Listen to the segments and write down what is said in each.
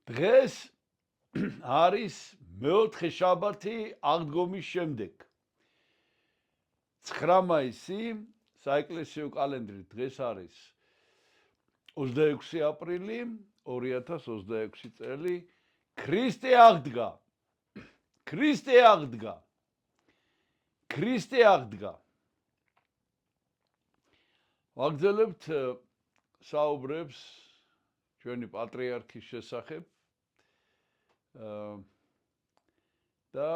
დღეს არის მეოთხე შაბათი აღდგომის შემდეგ. 9 მაისი საეკლესიო კალენდრით დღეს არის 26 აპრილი 2026 წელი. ქრისტე აღდგა. ქრისტე აღდგა. ქრისტე აღდგა. ვაგრძელებთ საუბრებს ჩვენი პატრიარქის შესახებ. და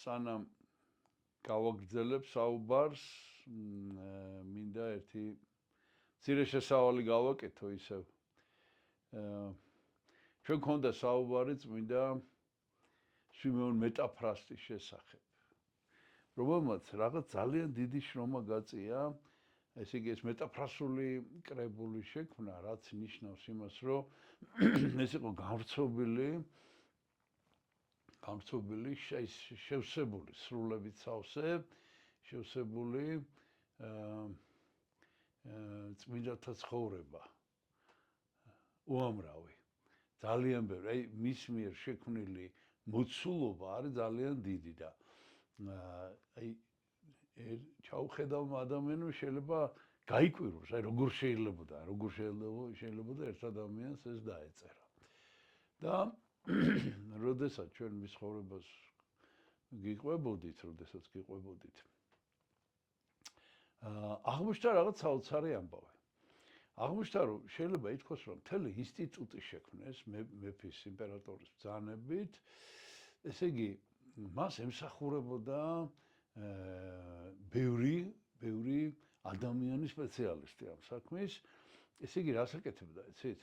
სანამ გავაგრძელებ საუბარს, მინდა ერთი მცირე შესავალი გავაკეთო ისევ. ჩვენ გქონდა საუბარი წმინდა სვიმეონ მეტაფრასტის შესახებ, რომელმაც რაღაც ძალიან დიდი შრომა გაწია, ესე იგი ეს მეტაფრასული კრებული შექმნა, რაც ნიშნავს იმას, რომ ეს იყო გამრცობილი შევსებული სრულებით სავსე, შევსებული წმინდათა ცხოვრება. უამრავი. ძალიან ბევრი. აი მის მიერ შექმნილი მოცულობა არის ძალიან დიდი და აი ჩაუხედავ ადამიანს შეიძლება გაიკვიროს, აი როგორ შეიძლება ერთ ადამიანს ეს დაეწერა. და როდესაც ჩვენ მის ცხოვრებას გიყვებოდით, აღმოჩნდა რაღაც საოცარი ამბავი. აღმოჩნდა, რომ შეიძლება ითქვას, რომ მთელი ინსტიტუტი შექმნეს მეფის იმპერატორის ბრძანებით. ესე იგი, მას ემსახურებოდა ბევრი ადამიანის სპეციალისტი ამ საქმის. ესე იგი, რას აკეთებდა, იცით?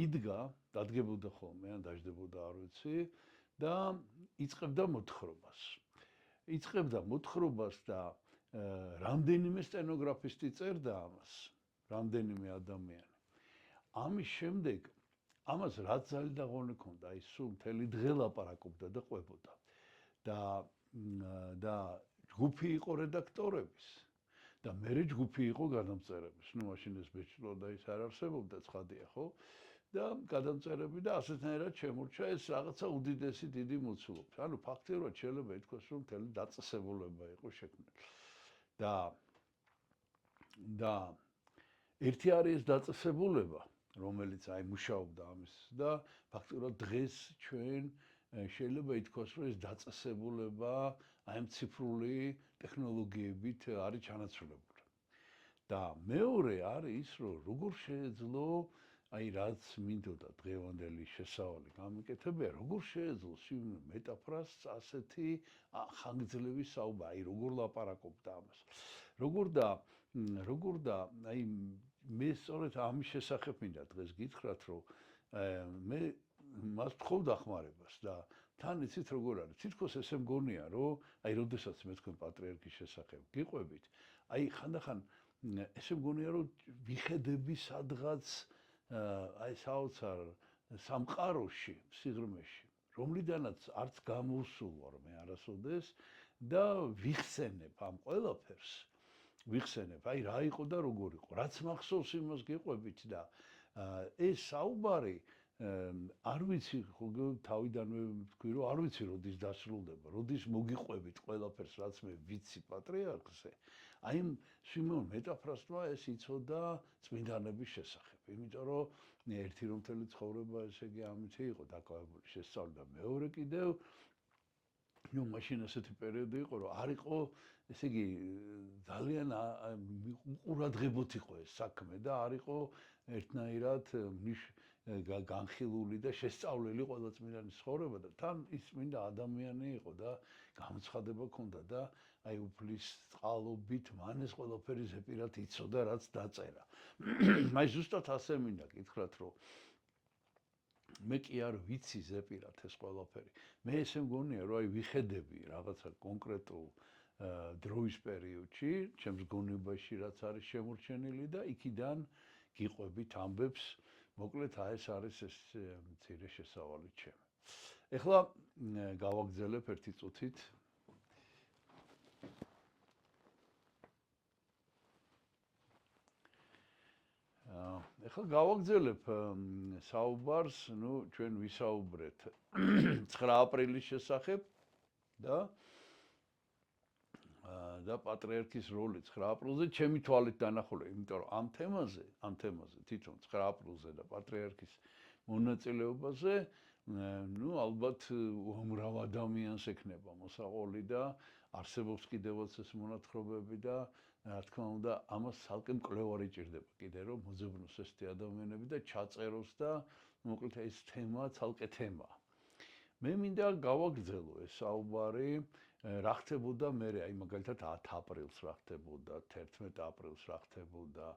დადგებოდა ხოლმე, ან დაждდებოდა, არ ვიცი, და იწყებდა მოთხრობას და რამდენიმე სტენოგრაფისტი წერდა ამას, რამდენიმე ადამიანი. ამის შემდეგ ამას რაც ძალიან დაღონე ქონდა, აი სულ მთელი დღე ლაპარაკობდა და ყვებოდა. და ჯგუფი იყო რედაქტორების და მერე ჯგუფი იყო გადამწერების. ნუ მაშინ ეს ბეჭდვა და ის არ არსებობდა, ცხადია, ხო? და გადამწერები და ასეთნაირად შემორჩა ეს რაღაცა უდიდესი დიდი მოცულობა. ანუ ფაქტიურად შეიძლება ითქვას, რომ მთელი დაწესებულება იყო შექმნილი. და ერთი არის ეს დაწესებულება, რომელიც აი მუშაობდა ამის და ფაქტიურად დღეს ჩვენ შეიძლება ითქვას, რომ ეს დაწესებულება აი ამ ციფრული ტექნოლოგიებით არის ჩანაცვლებული. და მეორე არის ის, რომ როგორ შეეძლო აი რაც მინდოდა დღევანდელი შესავალი გამიკეთებია, როგორ შეეძლო სვიმეონ მეტაფრასტს ასეთი ხანგრძლივი საუბარი, აი როგორ ლაპარაკობდა ამას. როგორ და აი მე სწორედ ამის შესახებ მინდა დღეს გითხრათ, რომ მე მას ვთხოვდა ხმარებას და თან იცით როგორ არის. თითქოს ესე მგონია, რომ აი როდესაც მე თქვენ პატრიარქის შესახებ გიყვებით, აი ხანდახან ესე მგონია, რომ ვიხედები სადღაც აი საოცარ სამყაროში, სიღრმეში, რომლიდანაც არც გამოსულ ვარ მე არასოდეს და ვიხსენებ ამ ყველაფერს. აი რა იყო და როგორ იყო, რაც მახსოვს იმას გიყვებით და ეს საუბარი არ ვიცი, თავიდანვე ვთქვი, რომ არ ვიცი როდის დასრულდება, როდის მოგიყვებით ყველაფერს, რაც მე ვიცი პატრიარქზე. აი სვიმეონ მეტაფრასტმა ეს იცოდა წმინდანების შესახებ, იმიტომ რომ ერთი რომ მთელი ცხოვრება ესე იგი ამითი იყო დაკავებული შესწავლით და მეორე კიდევ ნუ მაშინ ასეთი პერიოდი იყო, რომ არ იყო ესე იგი ძალიან უყურადღებოთ იყო ეს საქმე და არ იყო ერთნაირად განხილული და შესწავლილი ყველა წმინდანის ცხოვრება და თან ის წმინდა ადამიანი იყო და გამოცხადება ჰქონდა და აი უფლის წყალობით მან ეს ყველაფერი ზეპირად იცოდა, რაც დაწერა. აი ზუსტად ასე მინდა გითხრათ, რომ მე კი არ ვიცი ზეპირად ეს ყველაფერი. მე ესე მგონია, რომ აი ვიხედები რაღაცა კონკრეტულ დროის პერიოდში, ჩემს გონებაში რაც არის შემორჩენილი და იქიდან გიყვებით ამბებს, მოკლედ ეს არის ეს მცირე შესავალი ჩემი. ეხლა გავაგრძელებ ერთი წუთით. ეხლა გავაგრძელებ საუბარს, ჩვენ ვისაუბრეთ 9 აპრილის შესახებ და პატრიარქის როლი 9 აპრილზე ჩემი თვალით დანახული, იმიტომ რომ ამ თემაზე თვითონ 9 აპრილზე და პატრიარქის მონაწილეობაზე ალბათ უამრავ ადამიანს ექნება მოსაყოლი და არსებობს კიდევაც ეს მონათხრობები და რა თქმა უნდა ამას ცალკე მკვლევარი ჭირდება კიდე რომ მოძებნოს ესეთი ადამიანები და ჩაწეროს და მოკლედ ეს თემა ცალკე თემაა. მე მინდა გავაგრძელო ეს საუბარი რა ხდებოდა მერე, აი მაგალითად 10 აპრილს რა ხდებოდა, 11 აპრილს რა ხდებოდა.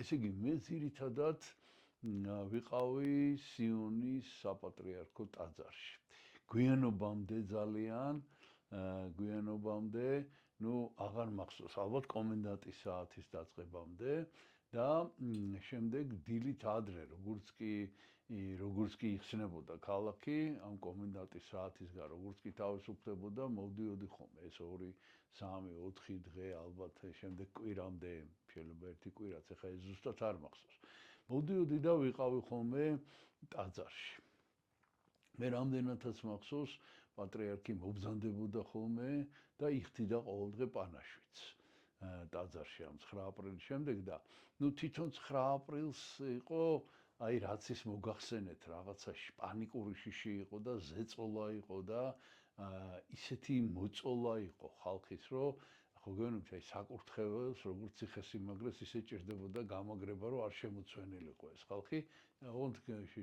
ესე იგი, მე ძირითადად ვიყავი სიონის საპატრიარქო ტაძარში. გვიანობამდე ძალიან, აღარ მახსოვს, ალბათ კომენდანტის საათის დაწყებამდე და შემდეგ დილით ადრე, როგორც კი იხსნებოდა ქალაქი ამ კომენდანტის საათის გან, როგორც კი თავისუფლებოდა, მოვდიოდი ხოლმე ეს 2, 3, 4 დღე ალბათ შემდეგ კვირამდე, შეიძლება ერთი კვირაც, ეხლა ეს ზუსტად არ მახსოვს. მოვდიოდი და ვიყავი ხოლმე ტაძარში. მე რამდენადაც მახსოვს, პატრიარქი მობრძანდებოდა ხოლმე და იხდიდა ყოველდღე პანაშვიდს ტაძარში ამ 9 აპრილის შემდეგ და თვითონ 9 აპრილს იყო აი რაც ის მოგახსენეთ რაღაცა პანიკური შიში იყო და ზეწოლა იყო და ისეთი მოწოლა იყო ხალხის რომ ხო გეუბნებით აი საკურთხეველს როგორც ციხესიმაგრეს ისე ჭირდებოდა გამაგრება რომ არ შემოცვენილიყო ეს ხალხი ოღონდ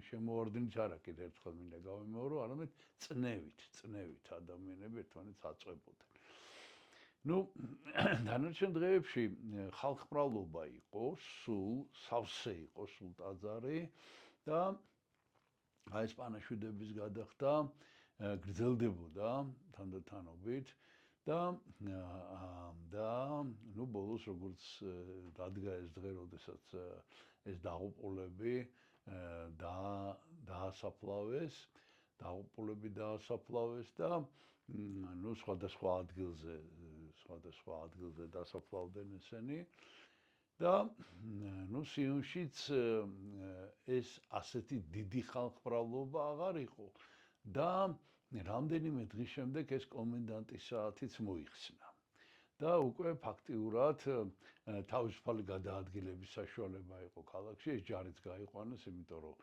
შემოვარდნით არა კიდე ერთხელ მინდა გავიმეორო არამედ წნევით ადამიანები ერთმანეთს აწყვებოდნენ. დანარჩენ დღეებში ხალხმრავლობა იყო, სავსე იყო სულ ტაძარი და აი ეს პანაშვიდების გადახდა გრძელდებოდა თანდათანობით და ბოლოს როგორც დადგა ეს დღე, როდესაც ეს დაღუპულები დაასაფლავეს და სხვადასხვა ადგილზე დასაფლავდნენ ესენი და სიონშიც ეს ასეთი დიდი ხალხმრავლობა აღარ იყო და რამდენიმე დღის შემდეგ ეს კომენდანტის საათიც მოიხსნა და უკვე ფაქტიურად თავისუფალი გადაადგილების საშუალება იყო ქალაქში, ეს ჯარიც გაიყვანეს, იმიტომ რომ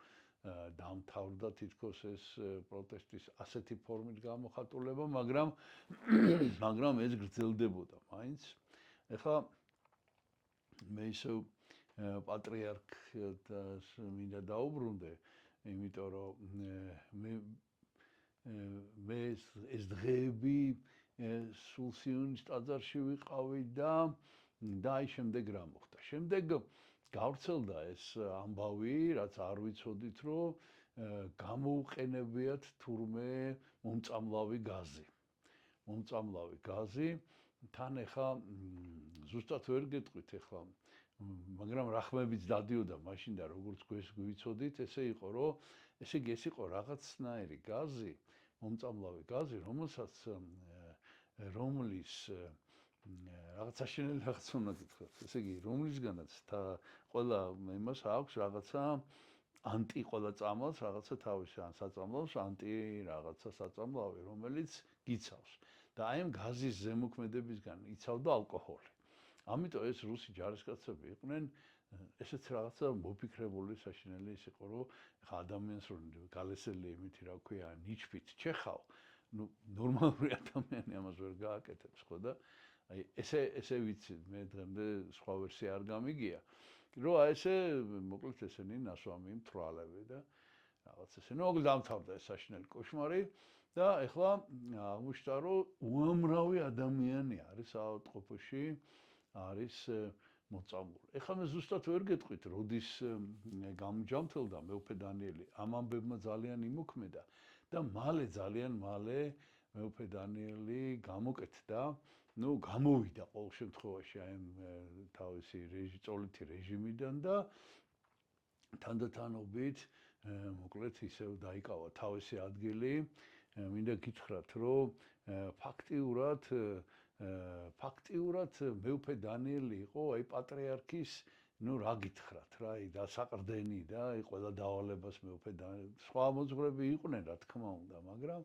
დამთავრდა თითქოს ეს პროტესტის ასეთი ფორმით გამოხატულება, მაგრამ ეს გრძელდებოდა მაინც. ეხლა მე ისევ პატრიარქს მინდა დაუბრუნდე, იმიტომ რომ მე ეს დღეები სულ სიონის ტაძარში ვიყავი და აი შემდეგ რა მოხდა. შემდეგ გავრცელდა ეს ამბავი, რაც არ ვიცოდით, რომ გამოუყენებიათ თურმე მომწამლავი გაზი. თან ეხლა ზუსტად ვერ გეტყვით ეხლა, მაგრამ რა ხმებიც დადიოდა მაშინ და როგორც გვიცოდით, ესე იყო, რომ ესე იგი ეს იყო რაღაცნაირი გაზი, მომწამლავი გაზი, რომლის რაღაცა შენელი რაღაც უნდა გითხრათ. ესე იგი, რომლისგანაც ყველა იმას აქვს რაღაცა ანტი ყველა წამალს, რაღაცა თავისი ან საწამლავს, ანტი რაღაცა საწამლავი, რომელიც გიცავს. და აი ამ გაზის ზემოქმედებისგან იცავდა ალკოჰოლი. ამიტომ ეს რუსი ჯარისკაცები იყვნენ ესეც რაღაცა მოფიქრებული საშინელი ის იყო, რომ ხა ადამიანს რომ გალესელი იმითი რა ქვია, ნიჩფით ჩეხავ, ნორმალური ადამიანი ამას ვერ გააკეთებს, ხო და აი ესე ვიცი, მე დღემდე სხვა ვერსია არ გამიგია. რომ აი ესე მოკლედ ესენი ნასვამი მთვრალები და რაღაც ესე. მოკლედ დამთავრდა ეს საშინელი კოშმარი და ეხლა აღმოჩნდა, რომ უამრავი ადამიანი არის ავადმყოფოში, არის მოწამული. ეხლა მე ზუსტად ვერ გეტყვით, როდის გამოჯამთელდა მეუფე დანიელი, ამ ამბებმა ძალიან იმოქმედა და ძალიან მალე მეუფე დანიელი გამოკეთდა, გამოვიდა ყოველ შემთხვევაში აი თავისი წოლითი რეჟიმიდან და თანდათანობით მოკლედ ისევ დაიკავა თავისი ადგილი. მინდა გითხრათ, რომ ფაქტიურად მეუფე დანიელი იყო აი პატრიარქის ნუ რა გითხრათ რა, და საყრდენი და ყველა დავალებას მეუფე სხვა მოძღვრები იყვნენ რა თქმა უნდა, მაგრამ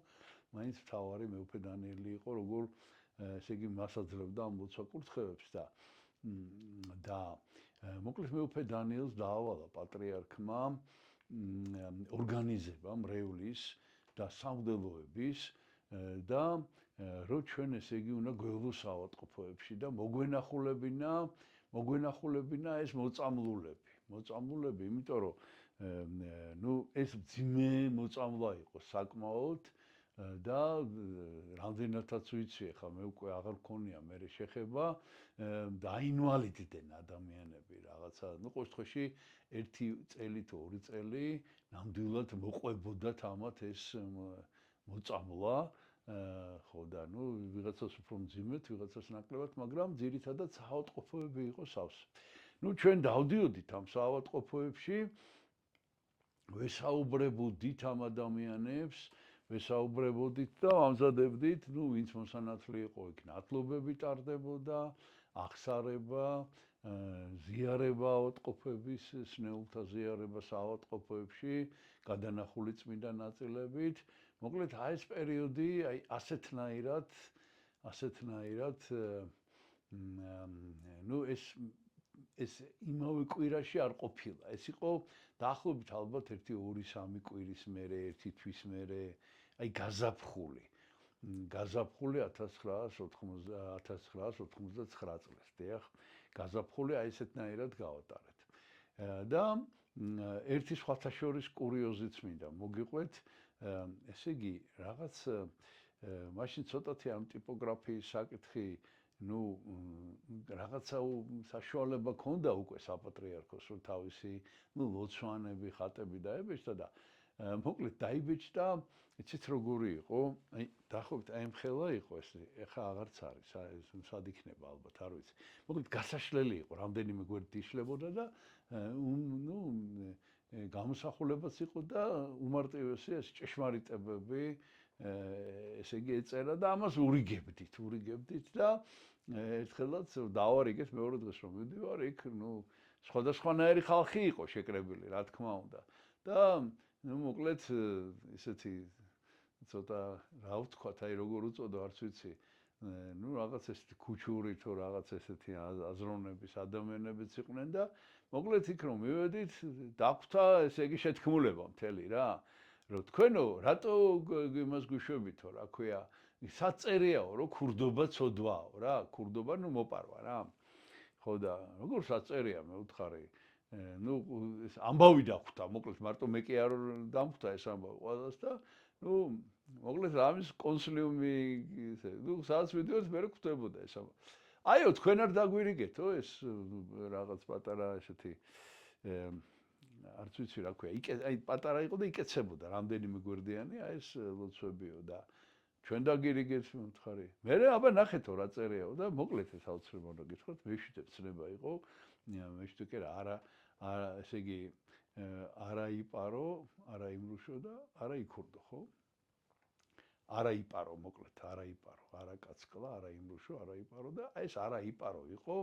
მაინც მთავარი მეუფე დანიელი იყო, როგორ ესე იგი მას აძლევდა ამ ლოცვა კურთხევებს და მოკლედ მეუფე დანიელს დაავალა პატრიარქმა ორგანიზება მრევლის და სამღვდელოების და რო ჩვენ ესე იგი უნდა გვევლოს ავადმყოფოებში და მოგვენახულებინა ეს მოწამლულები, იმიტომ რომ ნუ ეს ძიმე მოწამლა იყო საკმაოდ და რამდენადაც ვიცი ახლა მე უკვე აღარ მქონია მე შეხება დაინვალიდნენ ადამიანები რაღაცა ნუ ყოველ შემთხვევაში 1 წელი თუ 2 წელი ნამდვილად მოყვებოდათ ამათ ეს მოწამლა ხო და ნუ ვიღაცას უფრო მძიმედ, ვიღაცას ნაკლებად, მაგრამ ძირითადად საავადმყოფოები იყო სავსე. ნუ ჩვენ დავდიოდით ამ საავადმყოფოებში, ვესაუბრებოდით ამ ადამიანებს, ვესაუბრებოდით და ამზადებდით, ნუ ვინც მოსანათლი იყო, იქ ნათლობები ტარდებოდა, აღსარება, ზიარება ავადმყოფების, სნეულთა ზიარება საავადმყოფოებში, გადანახული წმინდა ნაწილებით. მოკლედ აი ეს პერიოდი აი ასეთნაირად ნუ ეს იმავე კვირაში არ ყოფილა. ეს იყო დაახლოებით ალბათ 1-2-3 კვირის მერე, 1 თვის მერე, აი გაზაფხული 1999 წელს, დიახ, გაზაფხული აი ესეთნაირად გავატარეთ. და ერთი სხვათა შორის კურიოზიც მინდა მოგიყვეთ. ესე იგი, რაღაც მაშინ ცოტათი ამ ტიპოგრაფიის საკითხი, ნუ რაღაცა საშუალება ქონდა უკვე საპატრიარქოს, რომ თავისი, ნუ ლოცვანები, ხატები დაებეჭდა და მოკლედ დაიბეჭდა, იცით როგორი იყო? აი, დაახლოებით აი მხელა იყო ეს, ეხა აღარც არის, სად იქნება ალბათ, არ ვიცი. მოკლედ გასაშლელი იყო, რამდენიმე გვერდით იშლებოდა და ნუ გამოსახულებაც იყო და უმარტივესი ეს ჭეშმარიტებები ესე იგი ეწერა და ამას ურიგებდით და ერთხელაც დავარიგეთ მეორე დღეს რომ მივდივარ იქ ნუ სხვადასხვანაირი ხალხი იყო შეკრებილი რა თქმა უნდა და ნუ მოკლედ ესეთი ცოტა რა ვთქვათ აი როგორ უწოდო არც ვიცი ნუ რაღაც ესეთი ქუჩური თუ რაღაც ესეთი აზროვნების ადამიანებიც იყვნენ და მოკლედ იქ რომ მივედით დაგვთა ესე იგი შეთქმულება მთელი რა რომ თქვენო რატო იმას გვიშვებითო რა ქვია საწერიაო რომ ქურდობა ცოდვაო რა ქურდობა ნუ მოპარვა რა ხო და როგორ საწერია მე ვთხარი ნუ ეს ამბავი დახვდა მოკლედ მარტო მე კი არ დამხვდა ეს ამბავი ყველას და ნუ მოკლედ რამის კონსილიუმი ისე ნუ სადაც ვიდიოთ მე გვხვდებოდა ეს ამბავი აიო თქვენ არ დაგვირიგეთო ეს რაღაც პატარა ესეთი არც ვიცი რა ქვია აი პატარა იყო და იკეცებოდა რამდენიმე გვერდიანი აი ეს ლოცვებიო და ჩვენ დაგირიგეთ ვთქვარი მე აბა ნახეთო რა წერიაო და მოკლედ ეს აუცილებლად უნდა გითხრათ მეშვიდე ცნება იყო მეშვიდე კი არა ესე იგი არა იპარო არა იმრუშო და არა იქურდო ხო არა იპარო მოკლედ არა იპარო არა კაცკლა არა იმრუშო არა იპარო და ეს არა იპარო იყო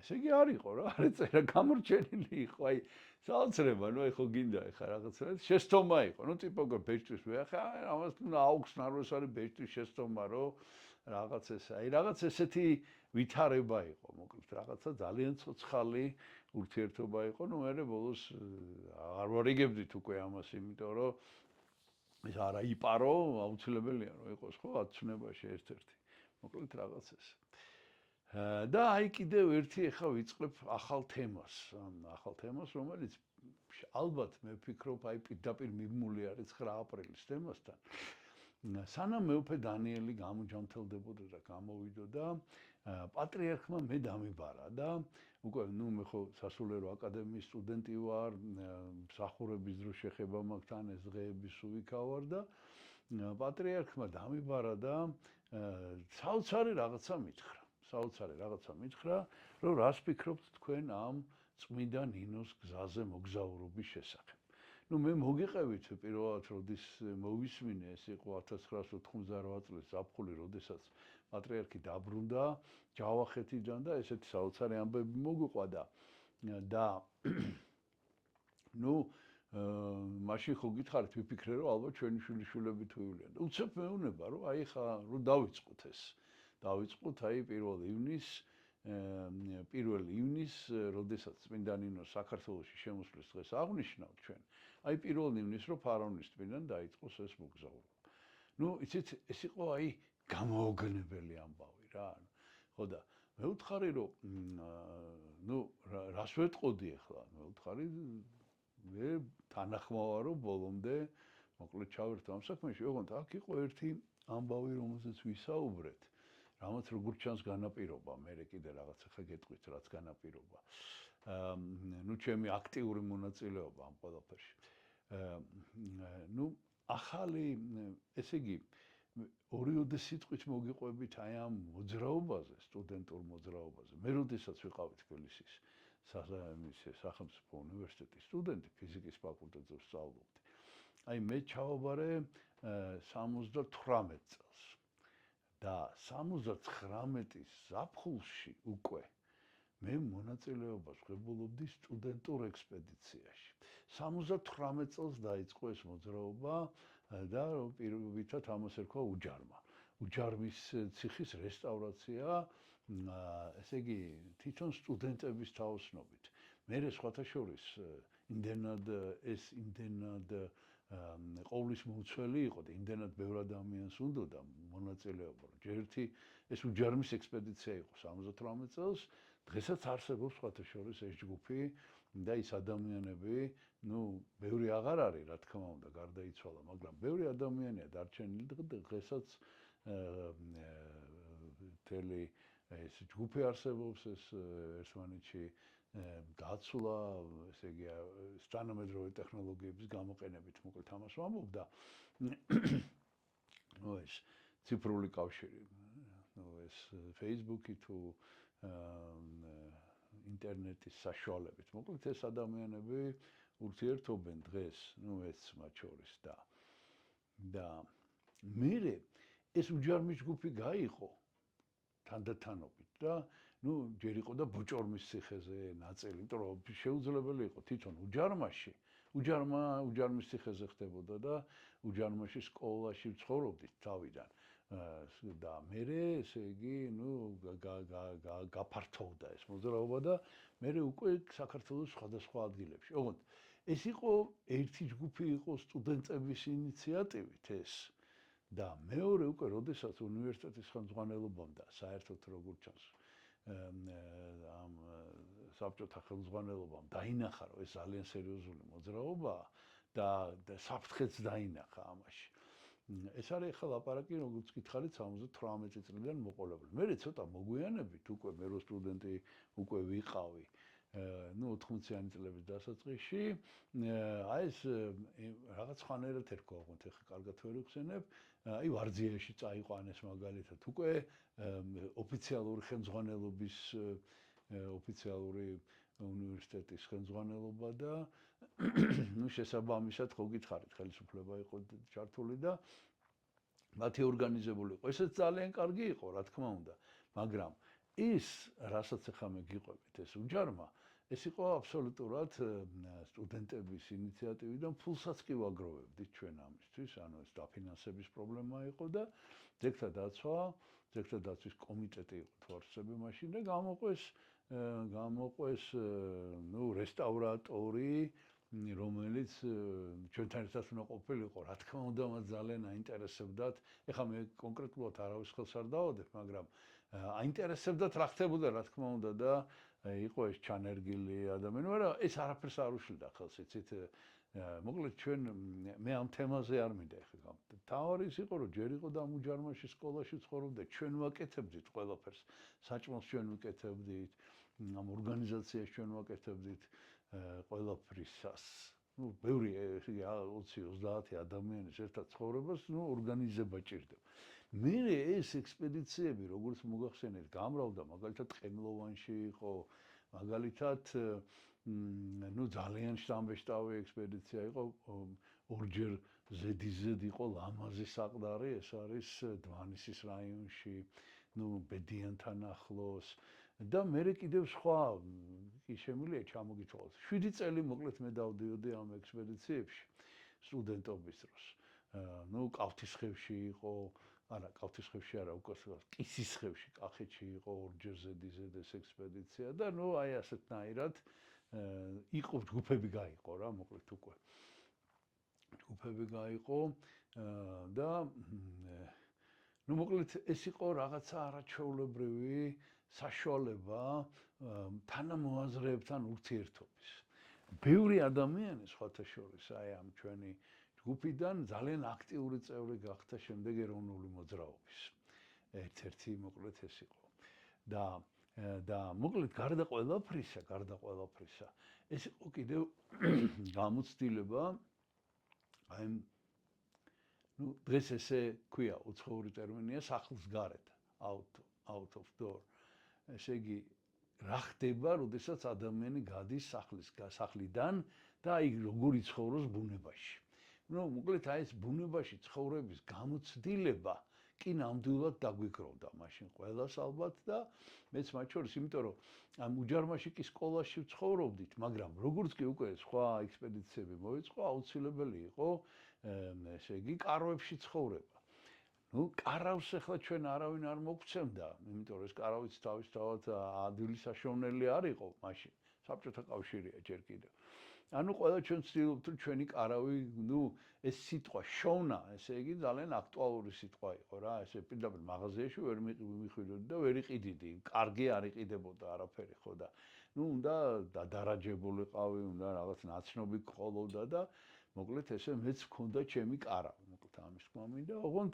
ესე იგი არ იყო რა არ ეწერა გამორჩენილი იყო აი საოცრება ნუ ეხო გინდა ეხა რაღაცა შეცდომა იყო ნუ ტიპოგრაფ ბეჭდვის მე ხა ამას აუხსნაროს არის ბეჭდვის შეცდომა რომ რაღაც ეს აი რაღაც ესეთი ვითარება იყო მოკლედ რაღაცა ძალიან ცოცხალი ურთიერთობა იყო ნუ მე ბოლოს არ ვარიგებდით უკვე ამას იმიტომ რომ ეს არა იპარო აუცილებელია რომ იყოს ხო აცნებაში ერთ-ერთი მოკლედ რაღაც ეს და აი კიდევ ერთი ახლა ვიწყებ ახალ თემას რომელიც ალბათ მე ვფიქრობ აი პირდაპირ მიმული არის 9 აპრილის თემასთან სანამ მეუფე დანიელი გამოჯამთელდებოდა და გამოვიდოდა პატრიარქმა მე დამიბარა და უკვე ნუ მე ხო სასულიერო აკადემიის სტუდენტი ვარ მსახურების დროს შეხება მაქვს თან ეს დღეები სულ ვიქავარ და პატრიარქმა დამიბარა და საოცარი რაღაცა მითხრა რომ რას ფიქრობთ თქვენ ამ წმინდა ნინოს გზაზე მოგზაურობის შესახებ ნუ მე მოგიყევით პირველად როდის მოვისმინე ეს იყო 1998 წლის ზაფხული როდესაც პატრიარქი დაბრუნდა ჯავახეთიდან და ესეთი საოცარი ამბები მოგვიყვა და და ნუ მაშინ ხო გითხარით ვიფიქრე რომ ალბათ ჩვენი შვილიშვილები თუ ივლიან. უცებ მეუბნება რომ აი ხა რომ დავიწყოთ ეს. დავიწყოთ აი 1 ივნის, როდესაც წმინდა ნინო საქართველოში შემოსვლის დღეს აღნიშნავთ ჩვენ. აი 1 ივნის რომ ფარაონის ტბიდან დაიწყოს ეს მოგზაურობა. ნუ იცით ეს იყო აი გამოუგნებელი ამბავი რა. ხო და მე ვთხარი რომ ნუ რას ვეტყოდი ახლა? მე ვთხარი მე თანახმავა რომ ბოლომდე მოკლედ ჩავერთო ამ საქმეში. ოღონდ აქ იყო ერთი ამბავი რომელზეც ვისაუბრეთ. რამაც როგორც ჩანს განაპირობა, მე კიდე რაღაცა ხა გეტყვით რაც განაპირობა. ნუ ჩემი აქტიური მონაწილეობა ამ ყველაფერში. ნუ ახალი, ესე იგი, ორიოდე სიტყვით მოგიყვებით აი ამ მოძრაობაზე, სტუდენტურ მოძრაობაზე. მე როდესაც ვიყავი თბილისის სახელმწიფო უნივერსიტეტის სტუდენტი, ფიზიკის ფაკულტეტზე ვსწავლობდი. აი მე ჩავაბარე 78 წელს. და 79-ის ზაფხულში უკვე მე მონაწილეობას ვღებულობდი სტუდენტურ ექსპედიციაში. 78 წელს დაიწყო ეს მოძრაობა და პირობითად ამას ერქვა უჯარმა. უჯარმის ციხის რესტავრაცია, ესე იგი, თვითონ სტუდენტების თაოსნობით. მერე სხვათა შორის იმდენად ყოვლის მოუცველი იყო და იმდენად ბევრ ადამიანს უნდოდა მონაწილეობა. ჯერ ერთი ეს უჯარმის ექსპედიცია იყო 78 წელს, დღესაც არსებობს სხვათა შორის ეს ჯგუფი და ის ადამიანები, ნუ ბევრი აღარ არის, რა თქმა უნდა, გარდაიცვალა, მაგრამ ბევრი ადამიანია დარჩენილი და დღესაც თელი ეს ჯგუფი არსებობს, ეს ერთმანეთში დაცულა, ესე იგი, თანამედროვე ტექნოლოგიების გამოყენებით, მოკლედ ამას ვამბობ და ნუ ეს ციფრული კავშირი, ნუ ეს Facebook-ი თუ ინტერნეტის საშუალებით, მოკლედ ეს ადამიანები ურთიერთობენ დღეს, ნუ ეს მათ შორის და მერე ეს უჯარმის ჯგუფი გაიყო თანდათანობით და ნუ ჯერ იყო და ბოჭორმის ციხეზე ნაწილი, იმიტომ რომ შეუძლებელი იყო თვითონ უჯარმის ციხეზე ხდებოდა და უჯარმაში სკოლაში ცხოვრობდით თავიდან და მერე ესე იგი, ნუ გაფართოვდა ეს მოძრაობა და მერე უკვე საქართველოს სხვადასხვა ადგილებში. ოღონდ ეს იყო ერთი ჯგუფი იყო სტუდენტების ინიციატივით ეს და მეორე უკვე როდესაც უნივერსიტეტის ხელმძღვანელობამ და საერთოდ როგორც ჩანს ამ საბჭოთა ხელმძღვანელობამ დაინახა რომ ეს ძალიან სერიოზული მოძრაობაა და საფრთხეც დაინახა ამაში. ეს არის ახლა ლაპარაკი, როგორც გითხარით 78 წლიდან მოყოლებული. მე ცოტა მოგვიანებით უკვე მე რო სტუდენტი უკვე ვიყავი, ნუ 80-იანი წლების დასაწყისში, აი ეს რაღაც ხანერად ერქვა, ოღონდ ახლა კარგად ვერ ვიხსენებ, აი ვარძიაში წაიყვანეს მაგალითად უკვე ოფიციალური ხელმძღვანელობის ოფიციალური უნივერსიტეტის ხელმძღვანელობა და ნუ შესაბამისად ხო გითხარით, ხელისუფლება იყო ჩართული და მათი ორგანიზებული იყო. ესეც ძალიან კარგი იყო, რა თქმა უნდა, მაგრამ ის, რასაც ახლა მე გიყვებით, ეს უჯარმა, ეს იყო აბსოლუტურად სტუდენტების ინიციატივიდან ფულსაც კი ვაგროვებდით ჩვენ ამისთვის, ანუ ეს დაფინანსების პრობლემა იყო და ძეგლთა დაცვის კომიტეტი იყო თვალსწრები მაშინ და გამოყვეს ნუ რესტავრატორი, რომელიც ჩვენთან ერთად უნდა ყოფილიყო, რა თქმა უნდა, მას ძალიან აინტერესებდათ. ეხლა მე კონკრეტულად არავის ხელს არ დავადებ, მაგრამ აინტერესებდათ რა ხდებოდა, რა თქმა უნდა და იყო ეს ჩანერგილი ადამიანი, მაგრამ ეს არაფერს არ უშლიდა ხელს, იცით? მოკლედ ჩვენ მე ამ თემაზე არ მინდა ეხლა. თავარი ის იყო, რომ ჯერ იყო და ამ უჯარმაში სკოლაში ცხოვრობდა, ჩვენ ვაკეთებდით ყველაფერს, საჭმელს ჩვენ ვიკეთებდით, ამ ორგანიზაციაში ჩვენ ვაკეთებდით ყველაფრისას. ნუ ბევრი 20-30 ადამიანის ერთად ცხოვრებას, ნუ ორგანიზება ჭირდება. მერე ეს ექსპედიციები, როგორც მოგახსენეთ, გამრავლდა, მაგალითად ყემლოვანში იყო, მაგალითად ნუ ძალიან შთამბეჭდავი ექსპედიცია იყო, ორჯერ ზედიზედ იყო ლამაზი საყდარი, ეს არის დვანისის რაიონში, ნუ ბედიანთან ახლოს, და მე კიდევ სხვა კი შემიძლია ჩამოგითხოვოთ. 7 წელი მოკლედ მე დავდიოდი ამ ექსპედიციებში სტუდენტობის დროს. ნუ კავთისხევში იყო, არა, კავთისხევში არა, უკვე კისისხევში, კახეთში იყო ორჯერ ზედიზედ ეს ექსპედიცია და ნუ აი ასეთნაირად იყო ჯგუფები გაიყო რა, მოკლედ უკვე. ჯგუფები გაიყო და ნუ მოკლედ ეს იყო რაღაცა არაჩვეულებრივი საშუალება თანამოაზრეებთან ურთიერთობის. ბევრი ადამიანი სხვათა შორის აი ამ ჩვენი ჯგუფიდან ძალიან აქტიური წევრი გახდა შემდეგ ეროვნული მოძრაობის. ერთ-ერთი მოკლედ ეს იყო. და მოკლედ გარდა ყველაფრისა, ეს იყო კიდევ გამოცდილება აი ნუ დღეს ესე ქვია უცხოური ტერმინია სახლის გარეთ, out of door. ესე იგი რა ხდება, როდესაც ადამიანი გადის სახლიდან და აი როგორ იცხოვროს ბუნებაში. ნუ მოკლედ აი ეს ბუნებაში ცხოვრების გამოცდილება კი ნამდვილად დაგვიკროვდა მაშინ ყველას ალბათ და მეც მათ შორის, იმიტომ რომ ამ უჯარმაში კი სკოლაში ვცხოვრობდით, მაგრამ როგორც კი უკვე სხვა ექსპედიციები მოიწყო, აუცილებელი იყო ესე იგი კარავებში ცხოვრება. ნუ კარავს ახლა ჩვენ არავინ არ მოგვცემდა, იმიტომ რომ ეს კარავიც თავისთავად ადვილი საშოვნელი არ იყო მაშინ, საბჭოთა კავშირია ჯერ კიდევ. ანუ ყველა ჩვენ ვცდილობთ რომ ჩვენი კარავი, ნუ ეს სიტყვა შოვნა, ესე იგი ძალიან აქტუალური სიტყვა იყო რა, ესე პირდაპირ მაღაზიაში ვერ მივხვიდოდი და ვერ იყიდიდი, კარგი არ იყიდებოდა არაფერი ხო და ნუ უნდა დადარაჯებულიყავი, უნდა რაღაც ნაცნობი ყოლოდა და მოკლედ ესე მეც მქონდა ჩემი კარავი, მოკლედ ამის თქმა მინდა, ოღონდ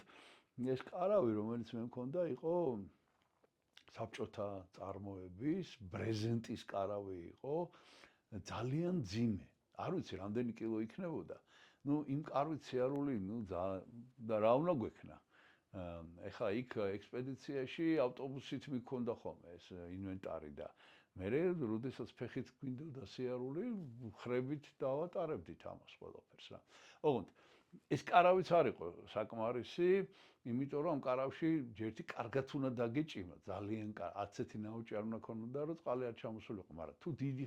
ეს კარავი, რომელიც მე მქონდა, იყო საბჭოთა წარმოების ბრეზენტის კარავი იყო. ძალიან ძიმე. არ ვიცი, რამდენი კილო იქნებოდა. ნუ იმ კარვით სიარული, ნუ და რა უნდა გვექნა. ეხლა იქ ექსპედიციაში ავტობუსით მიქონდა ხოლმე ეს ინვენტარი და მე როდესაც ფეხით გვინდოდა სიარული, ხრებით დავატარებდით ამას ყველაფერს რა. ოღონდ ეს კარავიც არ იყო საკმარისი, იმიტომ რომ ამ კარავში ჯერთი კარგად უნდა დაგეჭიმა, ძალიან აცეთი ნაოჭი არ უნდა ქონოდა, რომ წყალი არ ჩამოსულიყო, მაგრამ თუ დიდი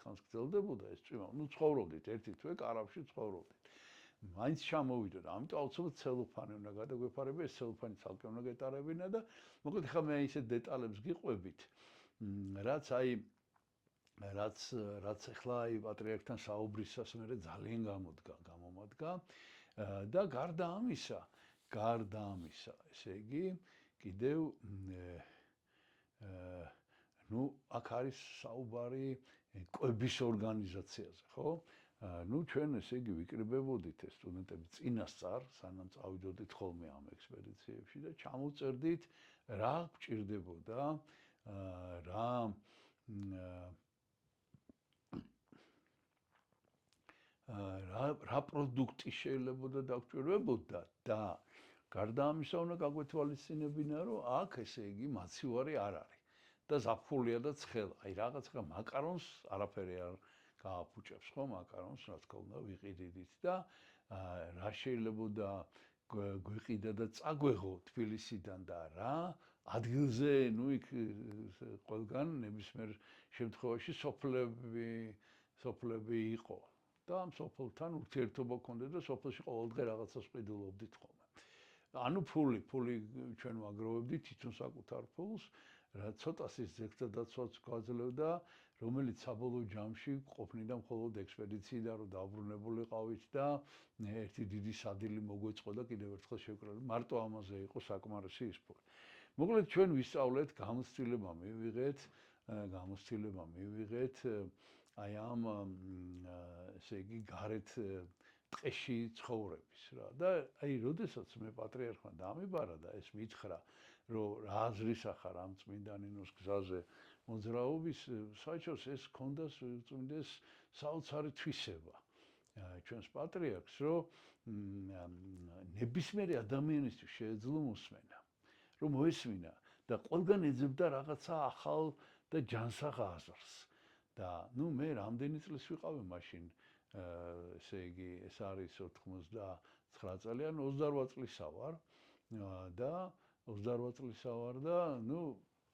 ხანს გრძელდებოდა ეს ჭიმა, ნუ ცხოვრობდით ერთი თვე კარავში ცხოვრობდით. მაინც ჩამოვიდოდა, ამიტომ აუცილებლად ცელოფანი უნდა გადაგვეფარებინა, ეს ცელოფანი ცალკე უნდა გეტარებინა და მოკლედ ხა მე ისეთ დეტალებს გიყვებით, რაც ახლა აი პატრიარქთან საუბრისას მე ძალიან გამომადგა და გარდა ამისა, ესე იგი, კიდევ ნუ აქ არის საუბარი კვების ორგანიზაციაზე, ხო? ნუ ჩვენ ესე იგი ვიკრიბებოდით ეს სტუდენტები წინასწარ, სანამ წავიდოდით ხოლმე ამ ექსპედიციებში და ჩამოვწერდით რა გვჭირდებოდა, რა პროდუქტი შეიძლება დაგვჭირდებოდა და გარდა ამისა უნდა გაგვეთვალისწინებინა, რომ აქ ესე იგი მაცივარი არ არის და ზაფხულია და ცხელა. აი რაღაცა მაკარონს არაფერი არ გააფუჭებს, ხო, მაკარონს რა თქმა უნდა ვიყიდით და რა შეიძლება გვიყიდა და წაგვეღო თბილისიდან და რა ადგილზე, ნუ იქ ყველგან ნებისმიერ შემთხვევაში სოფლები იყო. და ამ სოფლთან ურთიერთობა გქონდა და სოფლში ყოველდღე რაღაცას ყიდულობდით ხოლმე. ანუ ფული ჩვენ ვაგროვებდით თვითონ საკუთარ ფულს, რა ცოტას ის ზეგდადაცვაც გვაძლევდა, რომელიც საბოლოო ჯამში ყოფნიდა მხოლოდ ექსპედიციიდან რომ დაბრუნებულიყავით და ერთი დიდი სადილი მოგვეწყო და კიდევ ერთხელ შევკრებთ. მარტო ამაზე იყო საკმარისი ის ფული. მოკლედ ჩვენ ვისწავლეთ, გამოცდილება მივიღეთ აი ამ ესე იგი გარეთ ტყეში ცხოვრების რა და აი როდესაც მე პატრიარქმა დამიბარა და ეს მითხრა რომ რა აზრის ახარ ამ წმინდა ნინოს გზაზე მოძრაობის საერთოდ ეს ქონდა წმინდეს საოცარი თვისება ჩვენს პატრიარქს რომ ნებისმიერი ადამიანისთვის შეეძლო მოსმენა რომ მოესმინა და ყველგან ეძებდა რაღაცა ახალ და ჯანსაღ აზრს და ნუ მე რამდენი წლის ვიყავი მაშინ ესე იგი ეს არის 99 წელი ან 28 წლისა ვარ და 28 წლისა ვარ და ნუ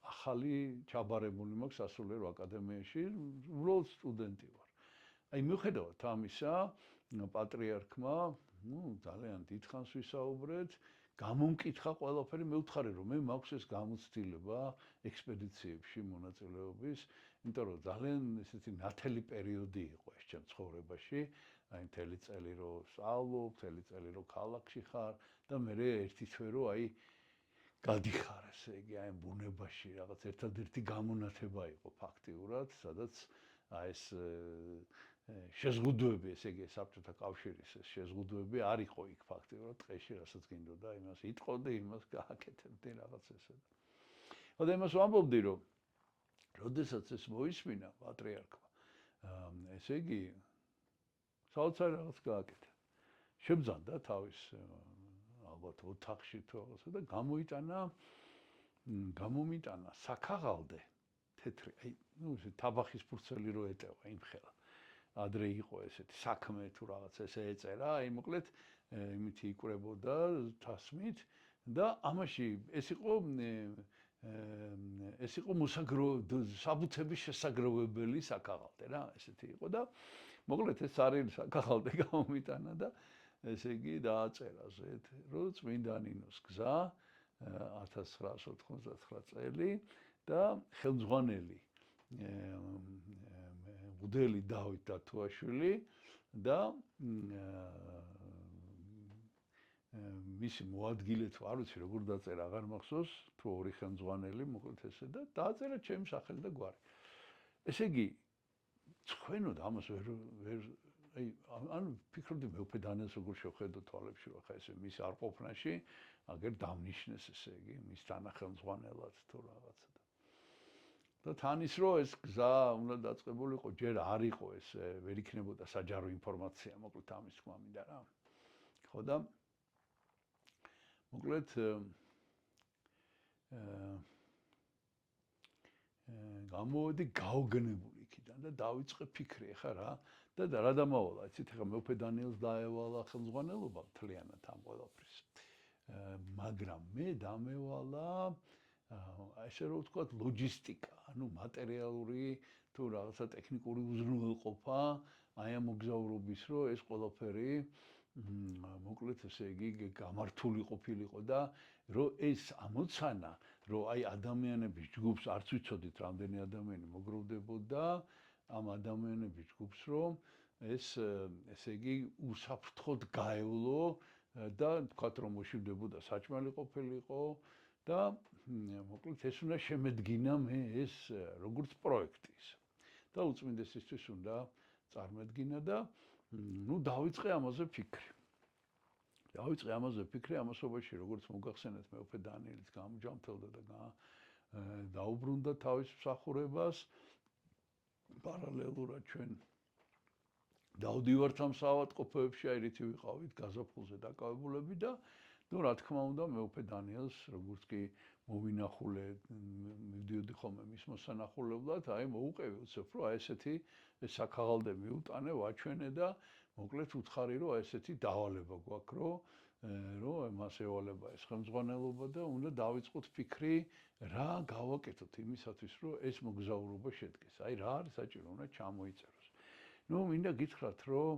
ახალი ჩაბარებული მაქვს სასულიერო აკადემიაში, უბრალოდ სტუდენტი ვარ. აი მიუხედავად ამისა, პატრიარქმა, ძალიან დიდხანს ვისაუბრეთ, გამომკითხა ყველაფერი, მე ვთხარი რომ მე მაქვს ეს გამოცდილება ექსპედიციებში მონაწილეობის, იმიტომ რომ ძალიან ესეთი ნათელი პერიოდი იყო ეს ჩემ ცხოვრებაში, აი მთელი წელი რომ სწავლობ, მთელი წელი რომ ქალაქში ხარ და მე ერთი თვე რომ აი გადიხარ, ესე იგი, აი ბუნებაში რაღაც ერთადერთი გამონათება იყო ფაქტიურად, სადაც აი ეს შეზღუდვები, ესე იგი, საბჭოთა კავშირის ეს შეზღუდვები არ იყო იქ ფაქტიურად ტყეში, რასაც გინდოდა, იმას იტყოდი, იმას გააკეთებდი რაღაც ესე. ხოდა იმას ვამბობდი, რომ როდესაც ეს მოისმინა პატრიარქმა, ესე იგი, საოცარი რაღაც გააკეთა. შებძანდა თავის ალბათ ოთახში თუ რაღაცა და გამომიტანა საქაღალდე თეთრი, აი, თაბახის ფურცელი რო ეტევა იმ ხელა. ადრე იყო ესეთი საქმე თუ რაღაც ესე ეწერა, აი მოკლედ იმითი იკვრებოდა თასმით და ამაში ეს იყო საბუთების შესაგროვებელი საქაღალდე რა, ესეთი იყო და მოკლედ ეს არის საქაღალდე გამომიტანა და ესე იგი დააწერა ზედ, რომ წმინდა ნინოს გზა 1999 წელი და ხელმძღვანელი მღვდელი დავით დათუაშვილი და მისი მოადგილე თუ არ ვიცი როგორ დაწერა, აღარ მახსოვს, თუ ორი ხელმძღვანელი, მოკლედ ესე და დააწერა ჩემი სახელი და გვარი. ესე იგი, თქვენოდ ამას ვერ აი, ანუ ფიქრობდი მეუფე დანიელს როგორ შევხედო თვალებში, ხა ესე მის არ ყოფნაში, აგერ დავნიშნეს ესე იგი, მის თანახელმძღვანელად თუ რაღაცა. და თან ის რომ ეს გზა უნდა დაწყებულიყო, ჯერ არ იყო ეს, ვერ იქნებოდა საჯარო ინფორმაცია, მოკლედ ამის თქმა მინდა რა. ხო და მოკლედ გამოვედი გაოგნებული იქიდან და დავიწყე ფიქრი, ხა რა და რა დამავალა, იცით, ხა მეუფე დანიელს დაევალა ხელმძღვანელობა მთლიანად ამ ყველაფრის. მაგრამ მე დამევალა ესე რომ ვთქვათ ლოჯისტიკა, ანუ მატერიალური თუ რაღაცა ტექნიკური უზრუნველყოფა აი ამ მოგზაურობის, რომ ეს ყველაფერი მოკლედ ესე იგი გამართული ყოფილიყო და რომ ეს ამოცანა, რომ აი ადამიანების ჯგუფს არც ვიცოდით რამდენი ადამიანი მოგროვდებოდა ამ ადამიანების ჯგუფს, რომ ეს ესე იგი უსაფრთხოდ გაევლო და თქვათ რომ მოშივდებოდა საჭმელი ყოფილიყო და მოკლედ ეს უნდა შემედგინა მე ეს როგორც პროექტის და უწმინდესისთვის უნდა წარმოედგინა და ნუ დავიწყე ამაზე ფიქრი. ამასობაში როგორც მოგახსენეთ მეუფე დანიელის გამოჯამთელდა და დაუბრუნდა თავის მსახურებას პარალელურად ჩვენ დავდივართ ამ საავადმყოფოებში, აი რითი ვიყავით გაზაფხულზე დაკავებულები და ნუ რა თქმა უნდა მეუფე დანიელს როგორც კი მოვინახულე, მივდიოდი ხოლმე მის მოსანახულებლად, აი მოუყევი უცებ რომ აი ესეთი საქაღალდე მიუტანე, ვაჩვენე და მოკლედ უთხარი რომ აი ესეთი დავალება გვაქვს, რომ მას ევალება ეს ხელმძღვანელობა და უნდა დავიწყოთ ფიქრი, რა გავაკეთოთ იმისათვის, რომ ეს მოგზაურობა შედგეს. აი რა არის საჭირო, უნდა ჩამოიწეროს. ნუ მინდა გითხრათ, რომ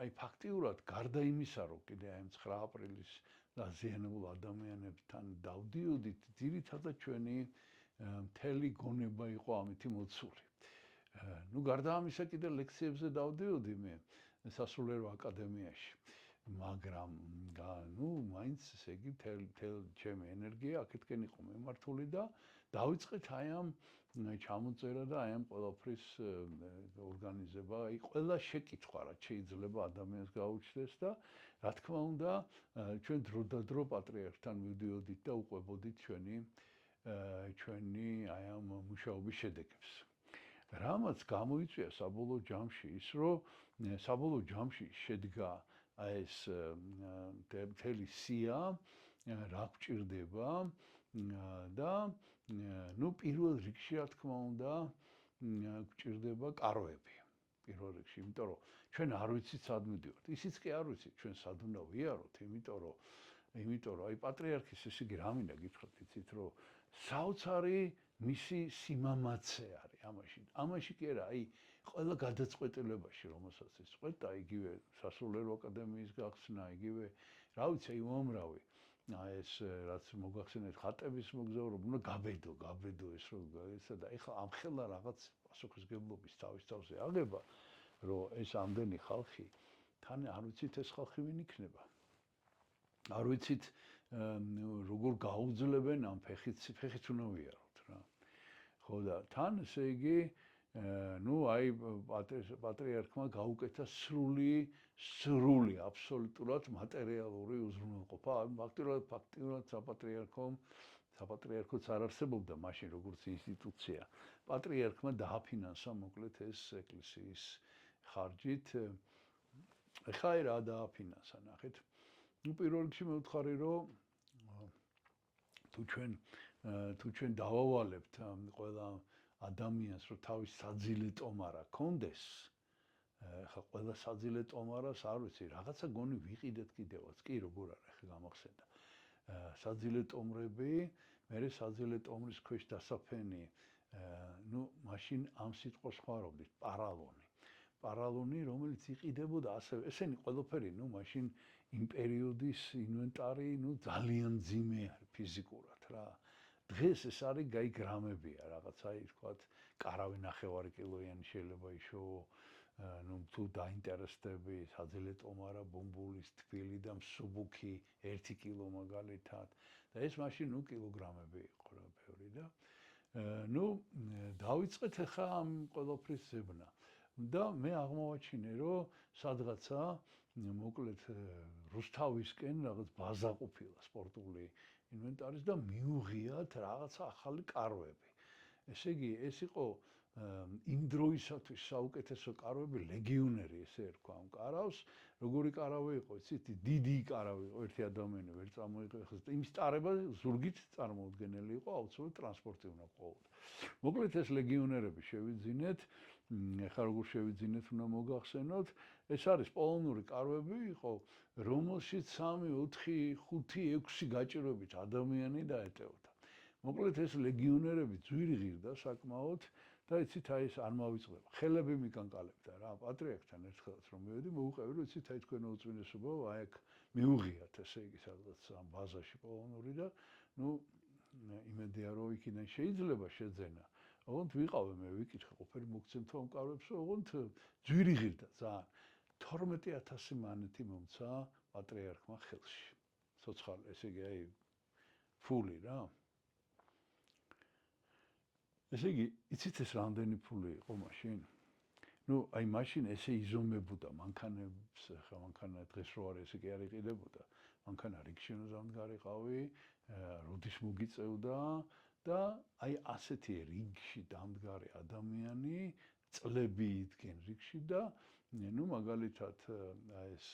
აი ფაქტიურად გარდა იმისა, რომ კიდე აი 9 აპრილის დაზიანებულ ადამიანებთან დავდიოდით, ძირითადად ჩვენი მთელი გონება იყო ამითი მოცული. ნუ გარდა ამისა კიდე ლექციებზე დავდიოდი მე სასულიერო აკადემიაში. მაგრამ ნუ მაინც ესე იგი თელ ჩემი ენერგია აქეთკენ იყო მიმართული და დავიწყეთ აი ამ ჩამოწერა და აი ამ ყველაფრის ორგანიზება, აი ყველა შეკითხვა რაც შეიძლება ადამიანს გაუჩნდეს და რა თქმა უნდა ჩვენ დროდადრო პატრიარქთან მივდიოდით და უყვებოდით ჩვენი აი ამ მუშაობის შედეგებს. რამაც გამოიწვია საბოლოო ჯამში ის, რომ საბოლოო ჯამში შედგა აი ეს მთელი სია, რა გვჭირდება და ნუ პირველ რიგში რა თქმა უნდა გვჭირდება კაროები. პირველ რიგში, იმიტომ რომ ჩვენ არ ვიცით სად მივდივართ. ისიც კი არ ვიცით ჩვენ სად უნდა ვიაროთ, იმიტომ რომ აი პატრიარქის ესე იგი რა მინდა გითხრათ, იცით რომ საოცარი მისი სიმამაცე არის ამაში. ამაში კი არა, აი ყველა გადაწყვეტილებაში, რომელსაც ის წყვეტდა, იგივე სასულიერო აკადემიის გახსნა, იგივე რა ვიცი, აი უამრავი. ეს რაც მოგახსენეთ ხატების მოგზაურობა, უნდა გაბედო ეს რომ ესა და ეხლა ამ ხელა რაღაც პასუხისგებლობის თავის თავზე აღება, რომ ეს ამდენი ხალხი თან არ ვიცით ეს ხალხი ვინ იქნება. არ ვიცით როგორ გაუძლებენ ამ ფეხიც უნდა ვიაროთ რა. ხო და თან ესე იგი აი პატრიარქმა გაუკეთა სრული აბსოლუტურად მატერიალური უზრუნველყოფა. ფაქტიურად საპატრიარქოც არ არსებობდა მაშინ როგორც ინსტიტუცია. პატრიარქმა დააფინანსა მოკლედ ეს ეკლესიის ხარჯით. ეხლა რა დააფინანსა, ნახეთ. პირველ რიგში მე ვთხარი, რომ თუ ჩვენ დავავალებთ ყველა ადამიანს, რომ თავის საძილე ტომარა კონდეს, ხა ყველა საძილე ტომარას არ ვიცი, რაღაცა გონი ვიყიდეთ კიდევაც, კი როგორ არა, ხა გამახსენდა. საძილე ტომრები, მე საძილე ტომრის ქვეშ დასაფენი, მაშინ ამ სიტყვას ხმარობდით, პარალონი, რომელიც იყიდებოდა ასევე, ესენი ყველაფერი, მაშინ იმ პერიოდის ინვენტარი, ძალიან ძიმე არის ფიზიკურად რა. დღეს ეს არის გაი გრამებია რაღაცა ის ვთქვათ, კარავი 9 კილოიანი შეიძლება იშოვო, თუ დაინტერესდები, საძილე ტომარა, ბუმბულის თბილი და მსუბუქი 1 კილო მაგალითად და ეს მაშინ კილოგრამები იყო რა ბევრი და დავიწყეთ ახლა ამ ყველაფრის ზებნა და მე აღმოვაჩინე, რომ სადღაცა მოკლედ რუსთავისკენ რაღაც ბაზა ყოფილა სპორტული ინვენტარის და მიუღიათ რაღაცა ახალი კარვები. ესე იგი, ეს იყო იმ დროისათვის საუკეთესო კარვები, ლეგიონერი ესე ერქვა ამ კარავს. როგორი კარავი იყო, იცით, დიდი კარავი იყო, ერთი ადამიანი ვერ წამოიღო, ხა იმის ტარება ზურგით წარმოუდგენელი იყო, აუცილებლად ტრანსპორტი უნდა ყოლოდა. მოკლედ ეს ლეგიონერები შევიძინეთ, ეხლა როგორ შევიძინეთ უნდა მოგახსენოთ, ეს არის პოლონური კარვები იყო, რომელშიც 3, 4, 5, 6 გაჭირვებით ადამიანი დაეტევოდა. მოკლედ ეს ლეგიონერები ძვირი ღირდა საკმაოდ და იცით აი ეს არ მავიწყდება. ხელები მიკანკალებდა რა, პატრიარქთან ერთხელაც რომ მივედი, მოუყევი რომ იცით აი თქვენ უწმინდესობა, აი აქ მიუღიათ ესე იგი სადღაც ამ ბაზაში პოლონური და იმედია რომ იქიდან შეიძლება შეძენა. ოღონდ ვიყავე მე ვიკითხე ყოფილი მოგცემთ ამ კარვებს, ოღონდ ძვირი ღირდა ძალიან. 12000 მანეთი მომცა პატრიარქმა ხელში. ცოცხალი, ესე იგი აი ფული რა. ესე იგი, იცით ეს რამდენი ფული იყო მაშინ? აი მაშინ ესე იზომებოდა მანქანებს, ხა მანქანა დღეს რო არის, ესე კი არ იყიდებოდა. მანქანა რიგში დამდგარიყავი, როდის მოგიწევდა და აი ასეთი რიგში დამდგარი ადამიანი წლები იდგენ რიგში და მაგალითად ეს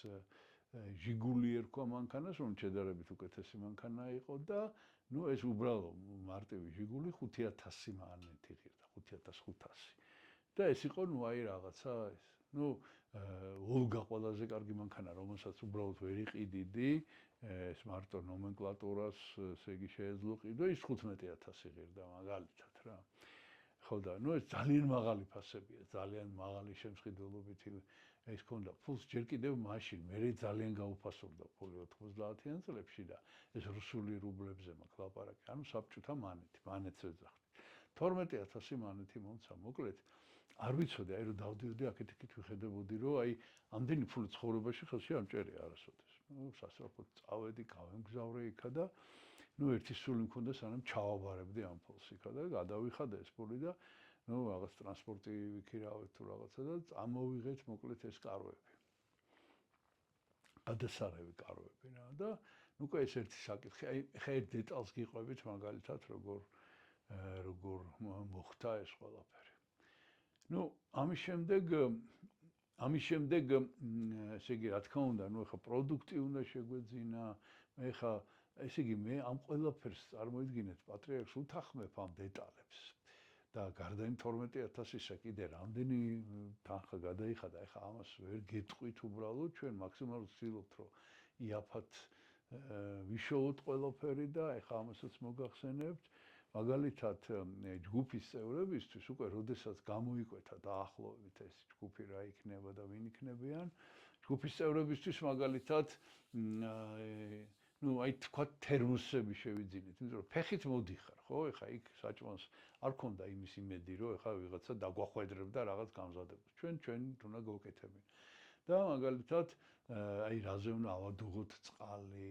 ჟიგული ერქვა მანქანას, რომ შედარებით უკეთესი მანქანა იყო და ეს უბრალო მარტივი ჟიგული 5000 მანეთი ღირდა, 5500. და ეს იყო აი რაღაცა ეს. ვოლგა ყველაზე კარგი მანქანა, რომელსაც უბრალოდ ვერ იყიდიდი, ეს მარტო ნომენკლატურას, ესე იგი შეეძლო ყიდვა, ის 15000 ღირდა მაგალითად რა. ხო და ეს ძალიან მაღალი ფასებია, ძალიან მაღალი შემსყიდველობითი ეს ქონდა. ფულს ჯერ კიდევ მაშინ, მე ძალიან გაუფასურდა ფული 90-იან წლებში და ეს რუსული რუბლებზე მაქვს ლაპარაკი, ანუ საბჭოთა მანეთს ეძახით. 12000 მანეთი მომცა, მოკლედ არ ვიცოდი, აი რომ დავდიოდი აქეთ-იქით ვიხედებოდი, რომ აი ამდენი ფული ცხოვრებაში ხელში არ მჭერია არასოდეს. სასწრაფოდ წავედი, გავემგზავრე იქა და ერთი სული მქონდა, სანამ ჩავაბარებდი ამ ფულს იქა და გადავიხადე ეს ფული და რაღაც ტრანსპორტი ვიქირავეთ თუ რაღაცა და წამოვიღეთ მოკლედ ეს კარვები. გადასარევი კარვები რა და უკვე ეს ერთი საკითხი, აი ხა ერთ დეტალს გიყვებით მაგალითად როგორ მოხდა ეს ყველაფერი. ამის შემდეგ ესე იგი რა თქმა უნდა, ხა პროდუქტი უნდა შეგვეძინა, ხა ესე იგი მე ამ ყველაფერს წარმოიდგინეთ პატრიარქს უთანხმებ ამ დეტალებს და გარდა იმ 12000-ისა კიდე რამდენი თანხა გადაიხადა, ეხა ამას ვერ გეტყვით უბრალოდ, ჩვენ მაქსიმალურად ვცდილობთ რომ იაფად ვიშოვოთ ყველაფერი და ეხა ამასაც მოგახსენებთ. მაგალითად ჯგუფის წევრებისთვის უკვე როდესაც გამოიკვეთა დაახლოებით ეს ჯგუფი რა იქნება და ვინ იქნებიან, ჯგუფის წევრებისთვის მაგალითად აი თქვა თერმოსები შევიძინეთ, იმიტომ რომ ფეხით მოდიხარ, ხო? ეხა იქ საჭმელს არ ქონდა იმის იმედი, რომ ეხა ვიღაცა დაგვახვედრებდა რაღაც გამზადებას. ჩვენ უნდა გავკეთებინ. და მაგალითად აი რაზე უნდა ავადუღოთ წყალი,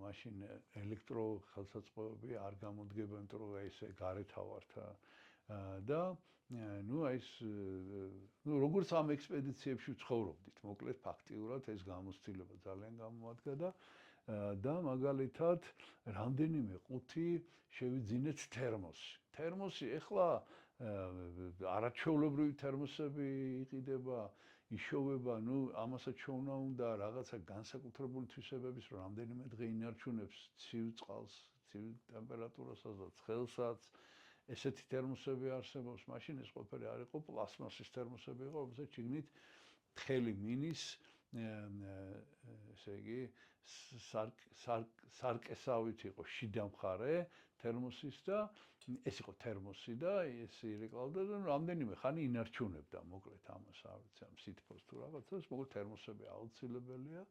მაშინ ელექტრო ხელსაწყოები არ გამოდგება, იმიტომ რომ ესე გარეთა ვართ და აი ეს როგორც ამ ექსპედიციებში ცხოვრობდით, მოკლედ ფაქტიურად ეს გამოცდილება ძალიან გამოადგა და მაგალითად რამდენიმე ყუთი შევიძინეთ თერმოსი. თერმოსი ეხლა არაჩვეულებრივი თერმოსები იყიდება, იშოვება, ამასაც შოვნა უნდა რაღაცა განსაკუთრებული თვისებების, რომ რამდენიმე დღე ინარჩუნებს ცივ წყალს, ცივ ტემპერატურასაც და ცხელსაც. ესეთი თერმოსები არსებობს, მაშინ ეს ყველაფერი არ იყო პლასმასის თერმოსები იყო, რომელსაც შიგნით თხელი მინის, ესე იგი, სარკესავით იყო შიდა მხარე თერმოსის და ეს იყო თერმოსი და ეს ირეკლავდა და რამდენიმე ხანი ინარჩუნებდა, მოკლედ ამას არ ვიცი, ამ სითბოს თუ რაღაცას, მოკლედ თერმოსები აუცილებელია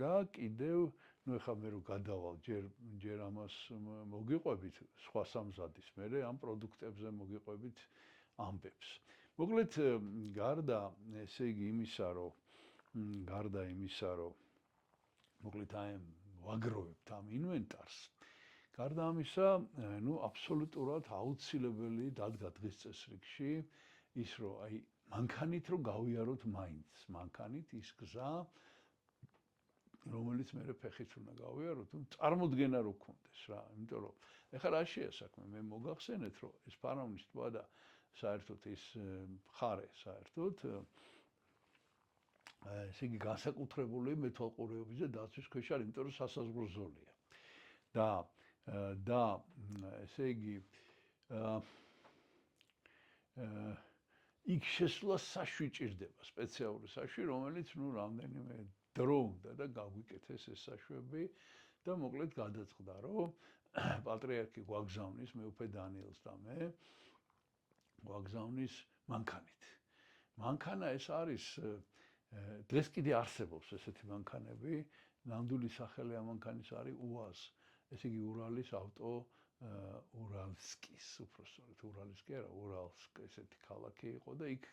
და კიდევ ეხლა მე რო გადავალ ჯერ ამას მოგიყვებით სხვა სამზადის, მე ამ პროდუქტებზე მოგიყვებით ამბებს. მოკლედ გარდა ესე იგი იმისა, რომ მოკლედ აი ვაგროვებთ ამ ინვენტარს, გარდა ამისა, აბსოლუტურად აუცილებელი დადგა დღის წესრიგში ის, რომ აი მანქანით რომ გავიაროთ მაინც, მანქანით ის გზა, რომელიც მე ფეხით უნდა გავიაროთ, წარმოდგენა რო გქონდეს რა, იმიტომ რომ ეხლა რა შეასაქმე, მე მოგახსენეთ, რომ ეს ფარავნის ტბა და საერთოდ ის მხარე საერთოდ ესე იგი განსაკუთრებული მეთვალყურეობის და დაცვის ქვეშ არის, იმიტომ რომ სასაზღვრო ზოლია. და ესე იგი იქ შესვლა საშვი ჭირდება, სპეციალური საშვი, რომელიც რამდენიმე დრო უნდა და გაგვიკეთეს ეს საშვები და მოკლედ გადაწყდა, რომ პატრიარქი გვაგზავნის, მეუფე დანიელს და მე გვაგზავნის მანქანით. მანქანა ეს არის დღეს კიდე არსებობს ესეთი მანქანები, ნამდვილი სახელი ამ მანქანის არის უაზ. ესე იგი ურალის ავტო ურალსკის, უბრალოდ ურალსკი არა, ურალსკ ესეთი ქალაქი იყო და იქ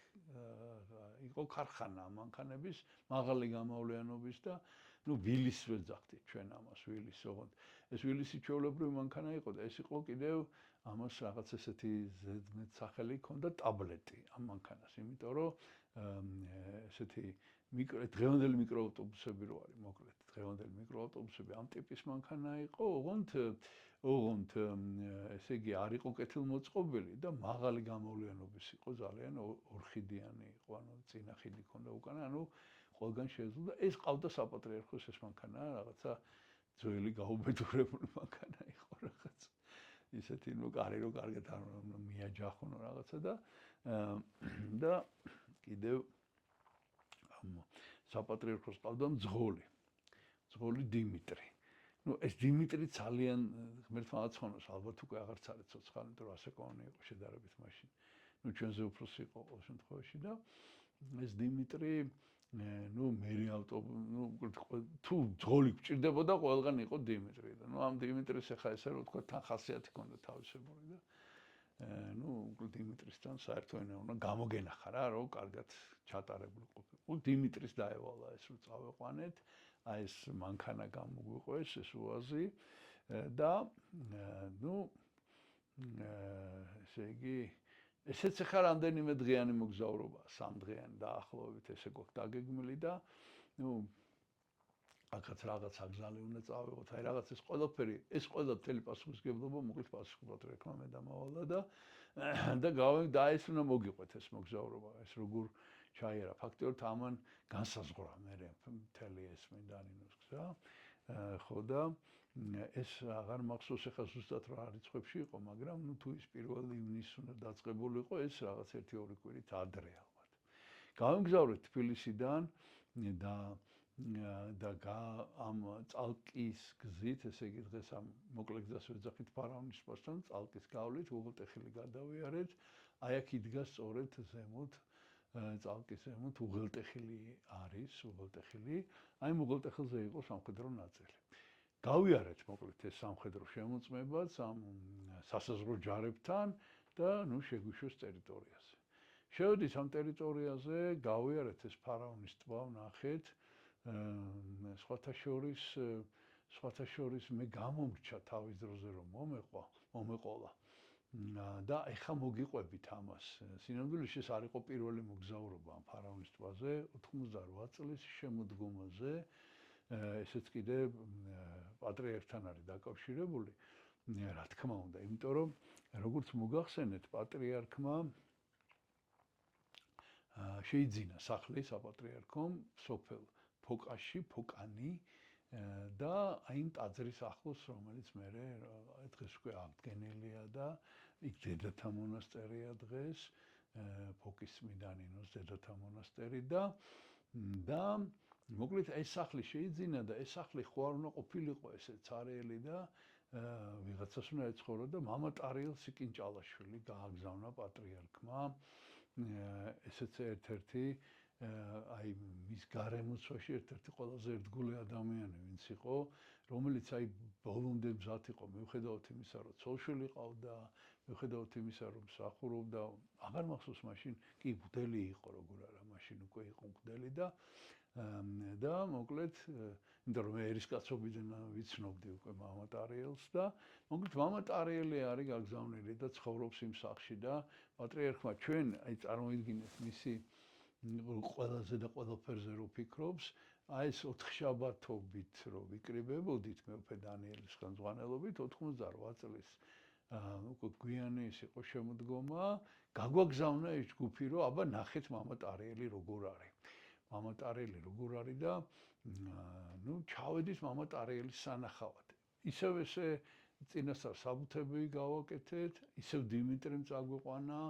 იყო ქარხანა მანქანების მაღალი გამავლიანობის და ვილის ვეძახდით ჩვენ ამას, ვილის, ოღონდ ეს ვილისი ჩვეულებრივი მანქანა იყო და ეს იყო კიდევ ამას რაღაც ესეთი ზედმეტ სახელი ჰქონდა ტაბლეტი ამ მანქანას, იმიტომ რომ ესეთი დღევანდელი მიკროავტობუსები რო არის, მოკლედ დღევანდელი მიკროავტობუსები ამ ტიპის მანქანა იყო, ოღონდ ესე იგი არ იყო კეთილმოწყობილი და მაღალი გამოვლენობის იყო, ძალიან ორხიდიანი იყო, წინა ხიდი ჰქონდა უკანა, ყველგან შეეძლო და ეს ყავდა საპატრიარქოს ეს მანქანა, რაღაცა ძველი გაუბედურებული მანქანა იყო რაღაც. ისეთი კარი რო კარგად არ მიაჯახუნო რაღაცა და კიდევ საპატრიარქოს ყავდა მძღოლი დიმიტრი. ეს დიმიტრი ძალიან ღმერთმა აცხონოს, ალბათ უკვე აღარც არის ცოცხალი, იმიტომ რომ ასაკოვანი იყო შედარებით მაშინ. ჩვენზე უფროსი იყო ყოველ შემთხვევაში და ეს დიმიტრი მერი თუ ძღოლი გჭირდებოდა, ყველგან იყო დიმიტრი და ამ დიმიტრის ახლა ესე რომ თქვა თან ხასიათი ჰქონდა თავისებური და დიმიტრისთან საერთო ენა უნდა გამოგენახა რა, რომ კარგად ჩატარებული ყოფილიყო. დიმიტრის დაევალა ეს რომ წავეყვანეთ, აი ეს მანქანა გამოგვიყვეს, ეს უაზი და ესე იგი ესეც ახლა რამდენიმე დღიანი მოგზაურობაა, 3 დღიანი დაახლოებით ესე გვაქვს დაგეგმილი და აქაც რაღაც აგზალი უნდა წავიღოთ, აი რაღაც ეს ყველაფერი, ეს ყველა მთელი პასუხისმგებლობა მოკლედ პასუხობრივად რეკლამე დამავალა და ეს უნდა მოგიყვეთ ეს მოგზაურობა, ეს როგორ ჩაიერა. ფაქტიურად ამან განსაზღვრა მე მთელი ეს მინდანინოს გზა, ხო და ეს აღარ მახსოვს ახლა ზუსტად რა რიცხვებში იყო, მაგრამ თუ ის 1 ივნისს უნდა დაწყებულიყო, ეს რაღაც 1-2 კვირით ადრე ალბათ. გავიმგზავრეთ თბილისიდან და და ამ წალკის გზით, ესე იგი დღეს ამ მოკლე გზას ვეძახით ფარავნის პოსტთან, წალკის გავლით უღელტეხილი გადავიარეთ. აი აქ იდგა სწორედ ზემოთ წალკის ზემოთ უღელტეხილი არის, უღელტეხილი. აი უღელტეხილზე იყო სამხედრო ნაწილი. გავიარეთ მოკლედ ეს სამხედრო შემოწმებაც ამ სასაზღვრო ჯარებთან და ნუ შეგვიშვეს ტერიტორიაზე. შევედით ამ ტერიტორიაზე, გავიარეთ ეს ფარავნის ტბა, ვნახეთ სხვათა შორის მე გამომრჩა თავის დროზე რომ მომეყოლა და ეხა მოგიყვებით ამას. სინამდვილეში ეს არ იყო პირველი მოგზაურობა ამ ფარავნის ტბაზე 88 წლის შემოდგომაზე. ესეც კიდე პატრიარქთან არის დაკავშირებული, რა თქმა უნდა, იმიტომ რომ როგორც მოგახსენეთ, პატრიარქმა შეიძინა სახლი საპატრიარქომ სოფელ ფოკაში, ფოკანი და აი იმ ტაძრის ახლოს, რომელიც მე დღეს უკვე აღდგენილია და იქ დედათა მონასტერია დღეს, ფოკის წმინდანინოს დედათა მონასტერი და მოკლედ ეს სახლი შეიძინა და ეს სახლი ხო არ უნდა ყოფილიყო ესე ცარიელი და ვიღაცას უნდა ეცხოვრო და მამა ტარიელ სიკინჭალაშვილი გააგზავნა პატრიარქმა. ესეც ერთ-ერთი აი მის გარემოცვაში ერთ-ერთი ყველაზე ერთგული ადამიანი ვინც იყო, რომელიც აი ბოლომდე მზად იყო, მიუხედავად იმისა, რომ ცოლშვილი ყავდა, მიუხედავად იმისა, რომ მსახურობდა, აღარ მახსოვს მაშინ კი მღვდელი იყო, როგორ არა, მაშინ უკვე იყო მღვდელი და მოკლედ, იმიტომ რომ მე ერისკაცობიდან ვიცნობდი უკვე მამა ტარიელს და მოკლედ მამა ტარიელი არის გაგზავნილი და ცხოვრობს იმ სახლში და პატრიარქმა ჩვენ აი წარმოიდგინეთ მისი ყველაზე და ყველაფერზე რო ფიქრობს, აი ეს 4 შაბათობით რო ვიკრიბებოდით მეუფე დანიელის ხელმძღვანელობით 88 წლის უკვე გვიანი ის იყო შემოდგომა, გაგვაგზავნა ეს ჯგუფი რომ აბა ნახეთ მამა ტარიელი როგორ არის. მამა ტარიელი როგორ არის და ნუ ჩავედით მამა ტარიელის სანახავად. ისევ ესე წინასწარ საბუთები გავაკეთეთ, ისევ დიმიტრიმ წაგვიყვანა,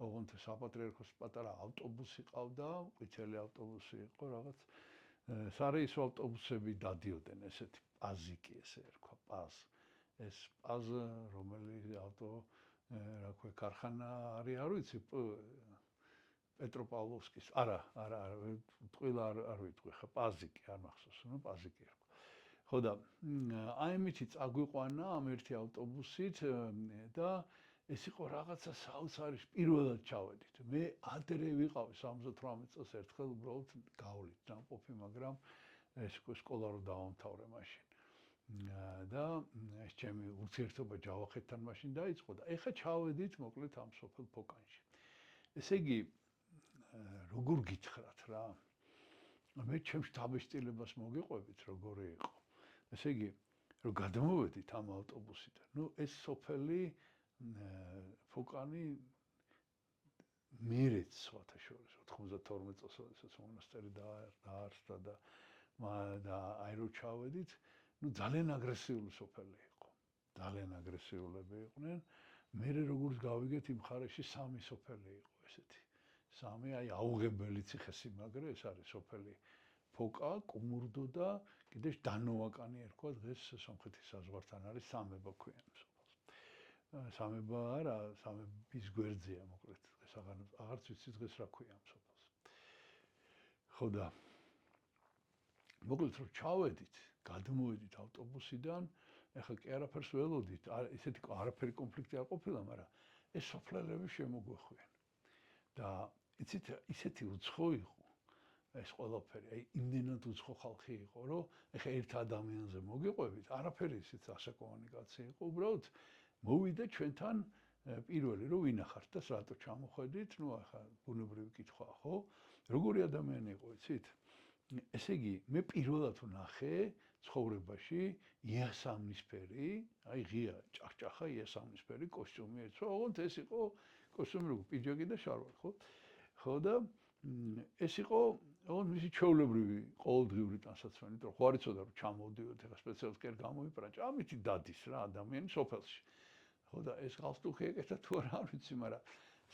ოღონდ საპატრიარქოს პატარა ავტობუსი ყავდა, ყვითელი ავტობუსი იყო რაღაც. სარეისო ავტობუსები დადიოდნენ ესეთი პაზიკი ესე ერქვა, პაზ. ეს პაზ რომელიც ავტო რა ქვია ქარხანა არის, არ ვიცი, პეტროპავლოვსკის. არა, ტყილა არ ვიტყვი ხა, პაზიკი არ მახსოვს, ნუ პაზიკი ერქვა. ხო და აი ამითი წაგვიყვანა ამ ერთი ავტობუსით და ეს იყო რაღაცა საოცარი, პირველად ჩავედით. მე ადრე ვიყავი 78 წელს ერთხელ უბრალოდ გავლით ნამყოფი, მაგრამ ეს იყო სკოლა რო დავამთავრე მაშინ. და ეს ჩემი ურთიერთობა ჯავახეთთან მაშინ დაიწყო და ეხა ჩავედით მოკლედ ამ სოფელ ფოკანში. ესე იგი როგორ გითხრათ რა? მე ჩემს დაბეჭდილებას მოგიყვებით როგორი იყო. ესე იგი რომ გადმოვედით ამ ავტობუსიდან. ნუ ეს სოფელი ფოკანი მერეც სხვათა შორის 92 წელს ეს მონასტერი დაარსდა და აი რო ჩავედით, ნუ ძალიან აგრესიული სოფელი იყო. ძალიან აგრესიულები იყვნენ. მე როგორც გავიგეთ იმ მხარეში 3 სოფელი იყო ესეთი. 3 აი აუღებელი ციხესიმაგრე, ეს არის სოფელი ფოკა, კუმურდო და კიდე დანოვაკანი ერქვა, დღეს სომხეთის საზღვართან არის სამება ქვიან სოფელს. სამება არა, სამების გვერდზეა მოკლედ. დღეს აღარც ვიცი დღეს რა ქვია ამ სოფელს. ხო და მოკლედ რომ ჩავედით, გადმოვედით ავტობუსიდან, ეხლა კი არაფერს ველოდით, ისეთი არაფერი კონფლიქტი არ ყოფილა, მაგრამ ეს სოფლელები შემოგვეხვიან. და იცით, ისეთი უცხო იყო ეს ყველაფერი, აი იმდენად უცხო ხალხი იყო, რომ ეხლა ერთ ადამიანზე მოგიყვებით, არაფერი ისიც ასაკოვანი კაცი იყო, უბრალოდ მოვიდა ჩვენთან პირველი რომ ვინახართ და რატო ჩამოხედით, ნუ ახლა ბუნებრივი კითხვაა, ხო? როგორი ადამიანი იყო, იცით? ესე იგი, მე პირველად ვნახე ცხოვრებაში იასამნისფერი, აი ღია ჭახჭახა იასამნისფერი კოსტიუმი ეცვა, ოღონდ ეს იყო კოსტიუმი როგორ პიჯაკი და შარვარი, ხო? ხო და ეს იყო ოღონდ მისი ჩვეულებრივი ყოველდღიური ტანსაცმელი, იმიტომ რომ ხო არ იცოდა რომ ჩამოვდიოთ, ეხლა სპეციალურად კი არ გამოიპრაჭა, ამითი დადის რა ადამიანი სოფელში. ხო და ეს გალსტუქი ეკეთა თუ არა არ ვიცი, მაგრამ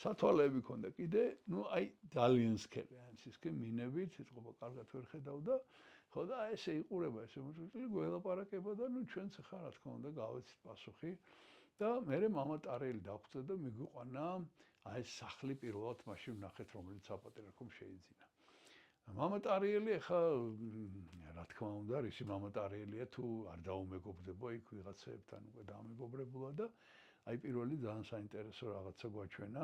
სათვალეები ქონდა კიდე, აი ძალიან სქელი, ისე მინებით, ეთყობა კარგად ვერ ხედავდა, ხო და ესე იყურება ესე მოწყვეტილი გველაპარაკება და ჩვენც ხარ რა თქმა უნდა გავეცით პასუხი და მე მამა ტარიელი დაგვწევდა და მიგვიყვანა აი ეს სახლი პირველად მაშინ ვნახეთ რომელიც საპატრიარქომ შეიძინა. მამა ტარიელი ახლა რა თქმა უნდა რისი მამა ტარიელია თუ არ დაუმეგობრდება იქ ვიღაცებთან უკვე დამეგობრებულა და აი პირველი ძალიან საინტერესო რაღაცა გვაჩვენა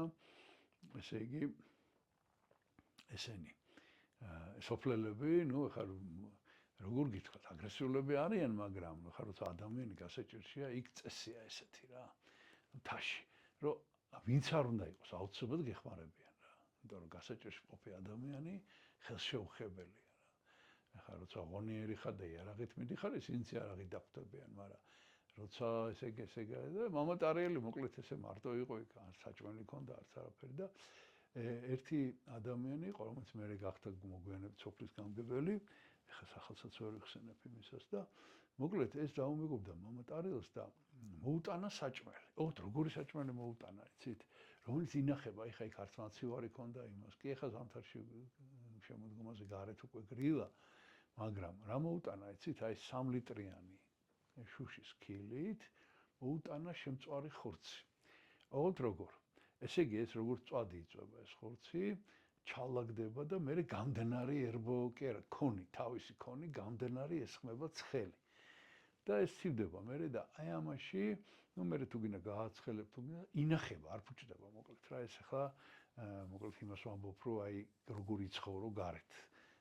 ესე იგი ესენი სოფლელები ახლა როგორ გითხრათ აგრესიულები არიან მაგრამ ახლა როცა ადამიანი გასაჭირშია იქ წესია ესეთი რა თაში რომ ვინც არ უნდა იყოს აუცილებლად გეხმარებიან რა იმიტომ რომ გასაჭირში ყოფი ადამიანი ხელშეუხებელია რა ახლა როცა ღონიერი ხარ და იარაღით მიდიხარ ის ინც იარაღით დაგვდებიან მაგრამ როცა ესე და მამა ტარიელი მოკლედ ესე მარტო იყო იქ საჭმელი ქონდა არც არაფერი და ერთი ადამიანი იყო რომელიც მე გახდა მოგვიანებით სოფლის გამგებელი ეხლა სახელსაც ვერ ვიხსენებ იმისას და მოკლედ ეს დაუმეგობრდა მამა ტარიელს და მოუტანა საჭმელი ოღონდ როგორი საჭმელი მოუტანა იცით რომელიც ინახება ეხლა იქ არც მაცივარი ქონდა იმას კი ეხლა ზამთარში შემოდგომაზე გარეთ უკვე გრილა მაგრამ რა მოუტანა იცით აი 3 ლიტრიანი შუშის ქილით მოუტანა შემწვარი ხორცი. ოღონდ როგორ? ესე იგი ეს როგორ წვადი იწვება ეს ხორცი, ჩალაგდება და მე გამდნარი ერბო კი არა, ქონი, თავისი ქონი გამდნარი ესხმება ცხელი. და ეს ცივდება მე და აი ამაში, მე თუ გინდა გააცხელებ თუ გინდა, ინახება, არ ფუჭდება მოკლედ რა ეს ახლა მოკლედ იმას ვამბობ, რომ აი როგორ იცხოვრო გარეთ.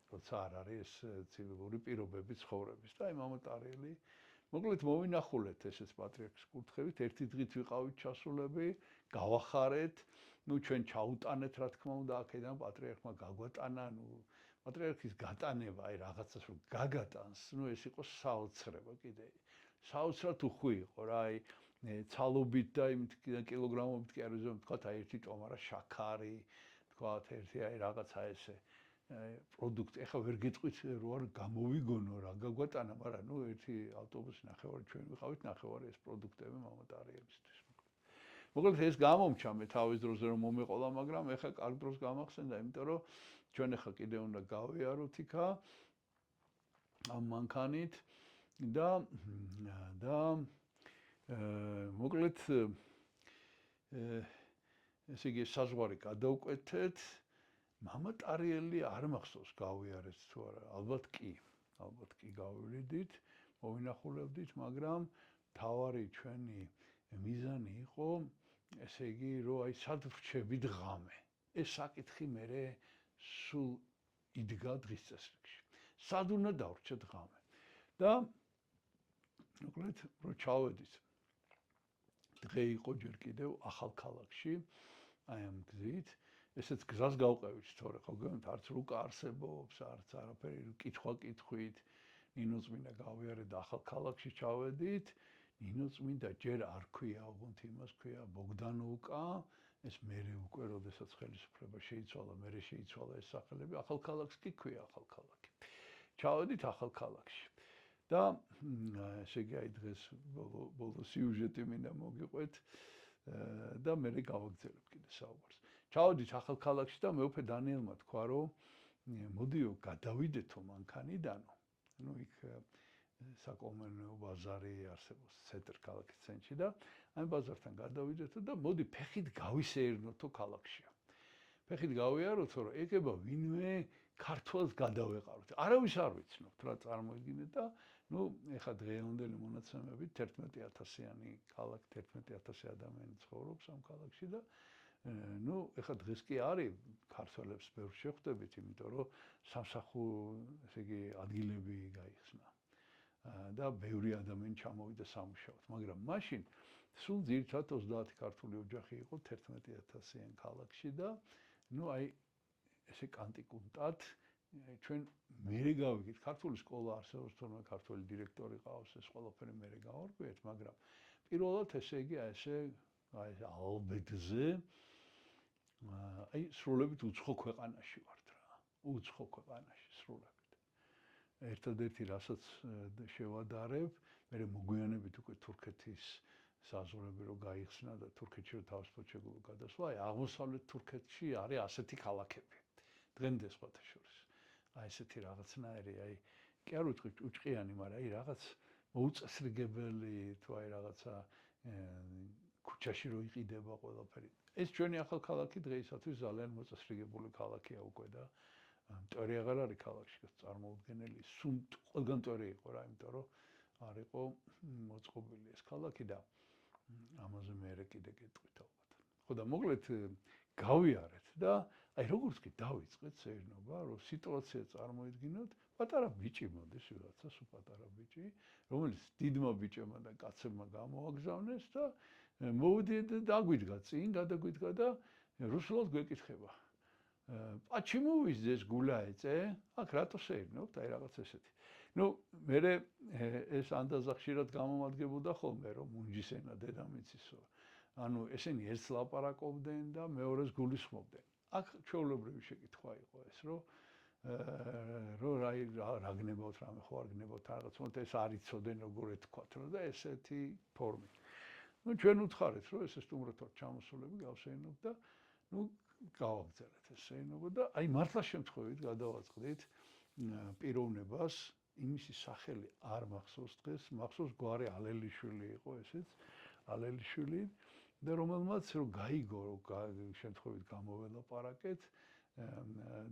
როცა არ არის ეს ცივი პირობები ცხოვრების და აი მამა ტარიელი მოკლედ მოვინახულეთ ესეც პატრიარქის კურთხევით, ერთი დღით ვიყავით ჩასულები, გავახარეთ, ჩვენ ჩაუტანეთ რა თქმა უნდა აქედან პატრიარქმა გაგვატანა, პატრიარქის გატანება, აი რაღაცას რომ გაგატანს, ეს იყო საოცრება კიდე. საოცრად უხვი იყო რა, აი ცალობით და იმით კილოგრამობით კი არ ვიცი, თქვათ აი ერთი ტომარა შაქარი, თქვათ ერთი აი რაღაცა ესე პროდუქტი, ეხლა ვერ გეტყვით რო არ გამოვიგონო რა გაგვატანა, მაგრამ ერთი ავტობუსი ნახევარი ჩვენ ვიყავით ნახევარი ეს პროდუქტები მამა ტარიელისთვის. მოკლედ ეს გამომჩა მე თავის დროზე რომ მომეყოლა, მაგრამ ეხლა კარგ დროს გამახსენდა, იმიტომ რომ ჩვენ ეხლა კიდე უნდა გავიაროთ იქა ამ მანქანით და მოკლედ ესე იგი საზღვარი გადავკვეთეთ მამა ტარიელი არ მახსოვს გავიარეთ თუ არა, ალბათ კი გავივიდით, მოვინახულებდით, მაგრამ თავარი ჩვენი მიზანი იყო, ესე იგი, რომ აი სად ვრჩებით ღამე. ეს საკითხი მე სულ იდგა დღის წესრიგში. სად უნდა დავრჩეთ ღამე. და მოკლედ რო ჩავედით. დღე იყო ჯერ კიდევ ახალქალაქში, აი ამ გზით ესეც გზას გავყევით, თორე ხო გონთ არც რუკა არსებობს, არც არაფერი კითხვა კითხვით. ნინო წმინდა გავიარეთ და ახალქალაქში ჩავედით. ნინო წმინდა ჯერ არ ქვია, უღონთ იმას ქვია ბოგდანოვკა, ეს მერე უკვე როდესაც ხელისუფლება შეიცვალა, მერე შეიცვალა ეს სახელები, ახალქალაქს კი ქვია ახალქალაქი. ჩავედით ახალქალაქში. და ესე იგი აი დღეს ბოლო სიუჟეტი მინდა მოგიყვეთ და მერე გავაგრძელებ კიდე საუბარს. ჩავედით ახალქალაქში და მეუფე დანიელმა თქვა, რომ მოდიო გადავიდეთო მანქანიდანო. იქ საკომერციო ბაზარი არსებობს ცენტრ ქალაქის ცენტრში და ამ ბაზართან გადავიდეთო და მოდი ფეხით გავისეირნოთო ქალაქში. ფეხით გავიაროთო, რომ ეგება ვინმე ქართველს გადავეყაროთ. არავის არ ვიცნობთ რა წარმოიდგინეთ და ეხა დღევანდელი მონაცემებით 11,000-იანი ქალაქი, 11,000 ადამიანი ცხოვრობს ამ ქალაქში და ეხა დღეს კი არის ქართველებს ბევრ შეხვდებით, იმიტომ რომ სამსახურ, ესე იგი, ადგილები გაიხსნა. და ბევრი ადამიანი ჩამოვიდა სამუშაოდ, მაგრამ მაშინ სულ ძირითადად 30 ქართული ოჯახი იყო 11,000-იან ქალაქში და აი ესე კანტიკუნტად ჩვენ მერე გავიგეთ, ქართული სკოლა არსებობს, თორემ ქართული დირექტორი ყავს, ეს ყველაფერი მერე გავარკვიეთ, მაგრამ პირველად ესე იგი ესე აი ალბედზე აი სრულებით უცხო ქვეყანაში ვართ რა. უცხო ქვეყანაში სრულებით. ერთადერთი რასაც შევადარებ, მე მოგვიანებით უკვე თურქეთის საზღვრები რო გაიხსნა და თურქეთში რო თავისუფლად შეგვიძლია გადასვლა, აი აღმოსავლეთ თურქეთში არის ასეთი ქალაქები. დღემდე სხვათა შორის. აი ესეთი რაღაცნაირი, აი კი არ ვიტყვი უჭყიანი, მაგრამ აი რაღაც მოუწესრიგებელი თუ აი რაღაცა ქუჩაში რო იყიდება ყველაფერი. ეს ჩვენი ახალქალაქი დღეისათვის ძალიან მოწესრიგებული ქალაქია უკვე და მტვერი აღარ არის ქალაქში წარმოუდგენელი. სულ ყველგან მტვერი იყო რა, იმიტომ რომ არ იყო მოწყობილი ეს ქალაქი და ამაზე მე კიდე გეტყვით ალბათ. ხო და მოკლედ გავიარეთ და აი როგორც კი დავიწყეთ სეირნობა, რომ სიტუაცია წარმოიდგინოთ, პატარა ბიჭი მოდის, ვიღაცა სულ პატარა ბიჭი, რომელიც დიდმა ბიჭებმა და კაცებმა გამოაგზავნეს და მოვიდეთ და დაგვიდგა წინ, გადაგვიდგა და რუსულად გვეკითხება. Почему вы здесь гуляете? აქ რატო შეერნებთ? აი რაღაც ესეთი. ნუ მე ეს ანდაზა ხშირად გამომადგებოდა ხოლმე, რომ მუნჯის ენა დედამიწისო. ანუ ესენი ერთს ლაპარაკობდნენ და მეორეს გულისხმობდნენ. აქ ჩვეულებრივი შეკითხვა იყო ეს, რომ რა გნებავთ, რამე ხო არ გნებავთ რაღაც, თუმცა ეს არ იცოდნენ როგორ ეთქვათ, რომ და ესეთი ფორმით. ნუ ჩვენ უთხარით, რომ ეს სტუმრად ჩამოსულები გავსეირნობ და ნუ გავაგზავნეთ ეს შეინობა და აი მართლა შემთხვევით გადავაწყდით პიროვნებას იმისი სახელი არ მახსოვს დღეს მახსოვს გვარი ალელიშვილი იყო ესეც ალელიშვილი და რომელმაც რო გაიგო რომ შემთხვევით გამოველაპარაკეთ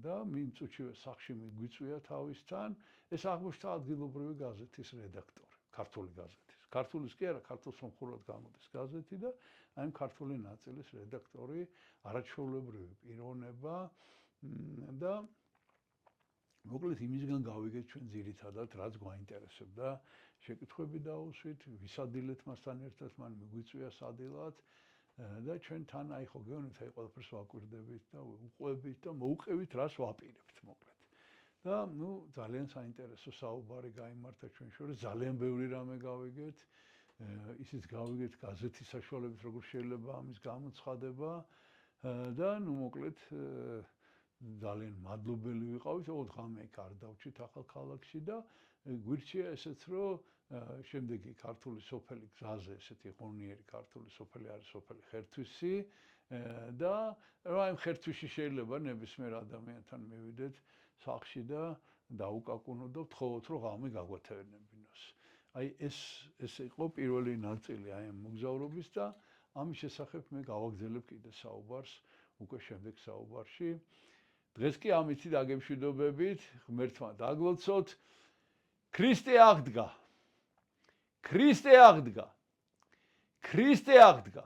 და მიმ წუთშივე სახში მიგვიწვია თავისთან ეს აღმოჩნდა ადგილობრივი გაზეთის რედაქტორი ქართული გაზეთის ქართულის კი არა ქართულ-სომხურად გამოდის გაზეთი და აი ქართული ნაწილის რედაქტორი არაჩვეულებრივი პიროვნება და მოკლედ იმისგან გავიგეთ ჩვენ ძირითადად რაც გვაინტერესებდა შეკითხვები დაუსვით ვისადილეთ მასთან ერთად მან მიგვიწვია სადილად და ჩვენ თან აი ხო გეუბნით აი ყველაფერს ვაკვირდებით და უყვებით და მოუყევით რას ვაპირებთ მოკლედ და ნუ ძალიან საინტერესო საუბარი გაიმართა ჩვენ შორის ძალიან ბევრი რამე გავიგეთ ისიც გავიგეთ გაზეთის საშუალებით როგორ შეიძლება ამის გამოცხადება და ნუ მოკლედ ძალიან მადლობელი ვიყავით, ოღონდ ღამე იქ არ დავჭით ახალ ქალაქში და გვირჩია ესეც რომ შემდეგი ქართული სოფელი გზაზე ესეთი ღონიერი ქართული სოფელი არის სოფელი ხერთვისი და რა იმ ხერთვისში შეიძლება ნებისმიერ ადამიანთან მივიდეთ სახლში და დაუკაკუნოთ და ვთხოვოთ რომ ღამე გაგვეთევენებინოს. აი ეს იყო პირველი ნაწილი აი ამ მოგზაურობის და ამის შესახებ მე გავაგზავნებ კიდე საუბარს უკვე შემდეგ საუბარში. დღეს კი ამითი დაგემშვიდობებით, ღმერთმა დაგლოცოთ. ქრისტე აღდგა. ქრისტე აღდგა. ქრისტე აღდგა.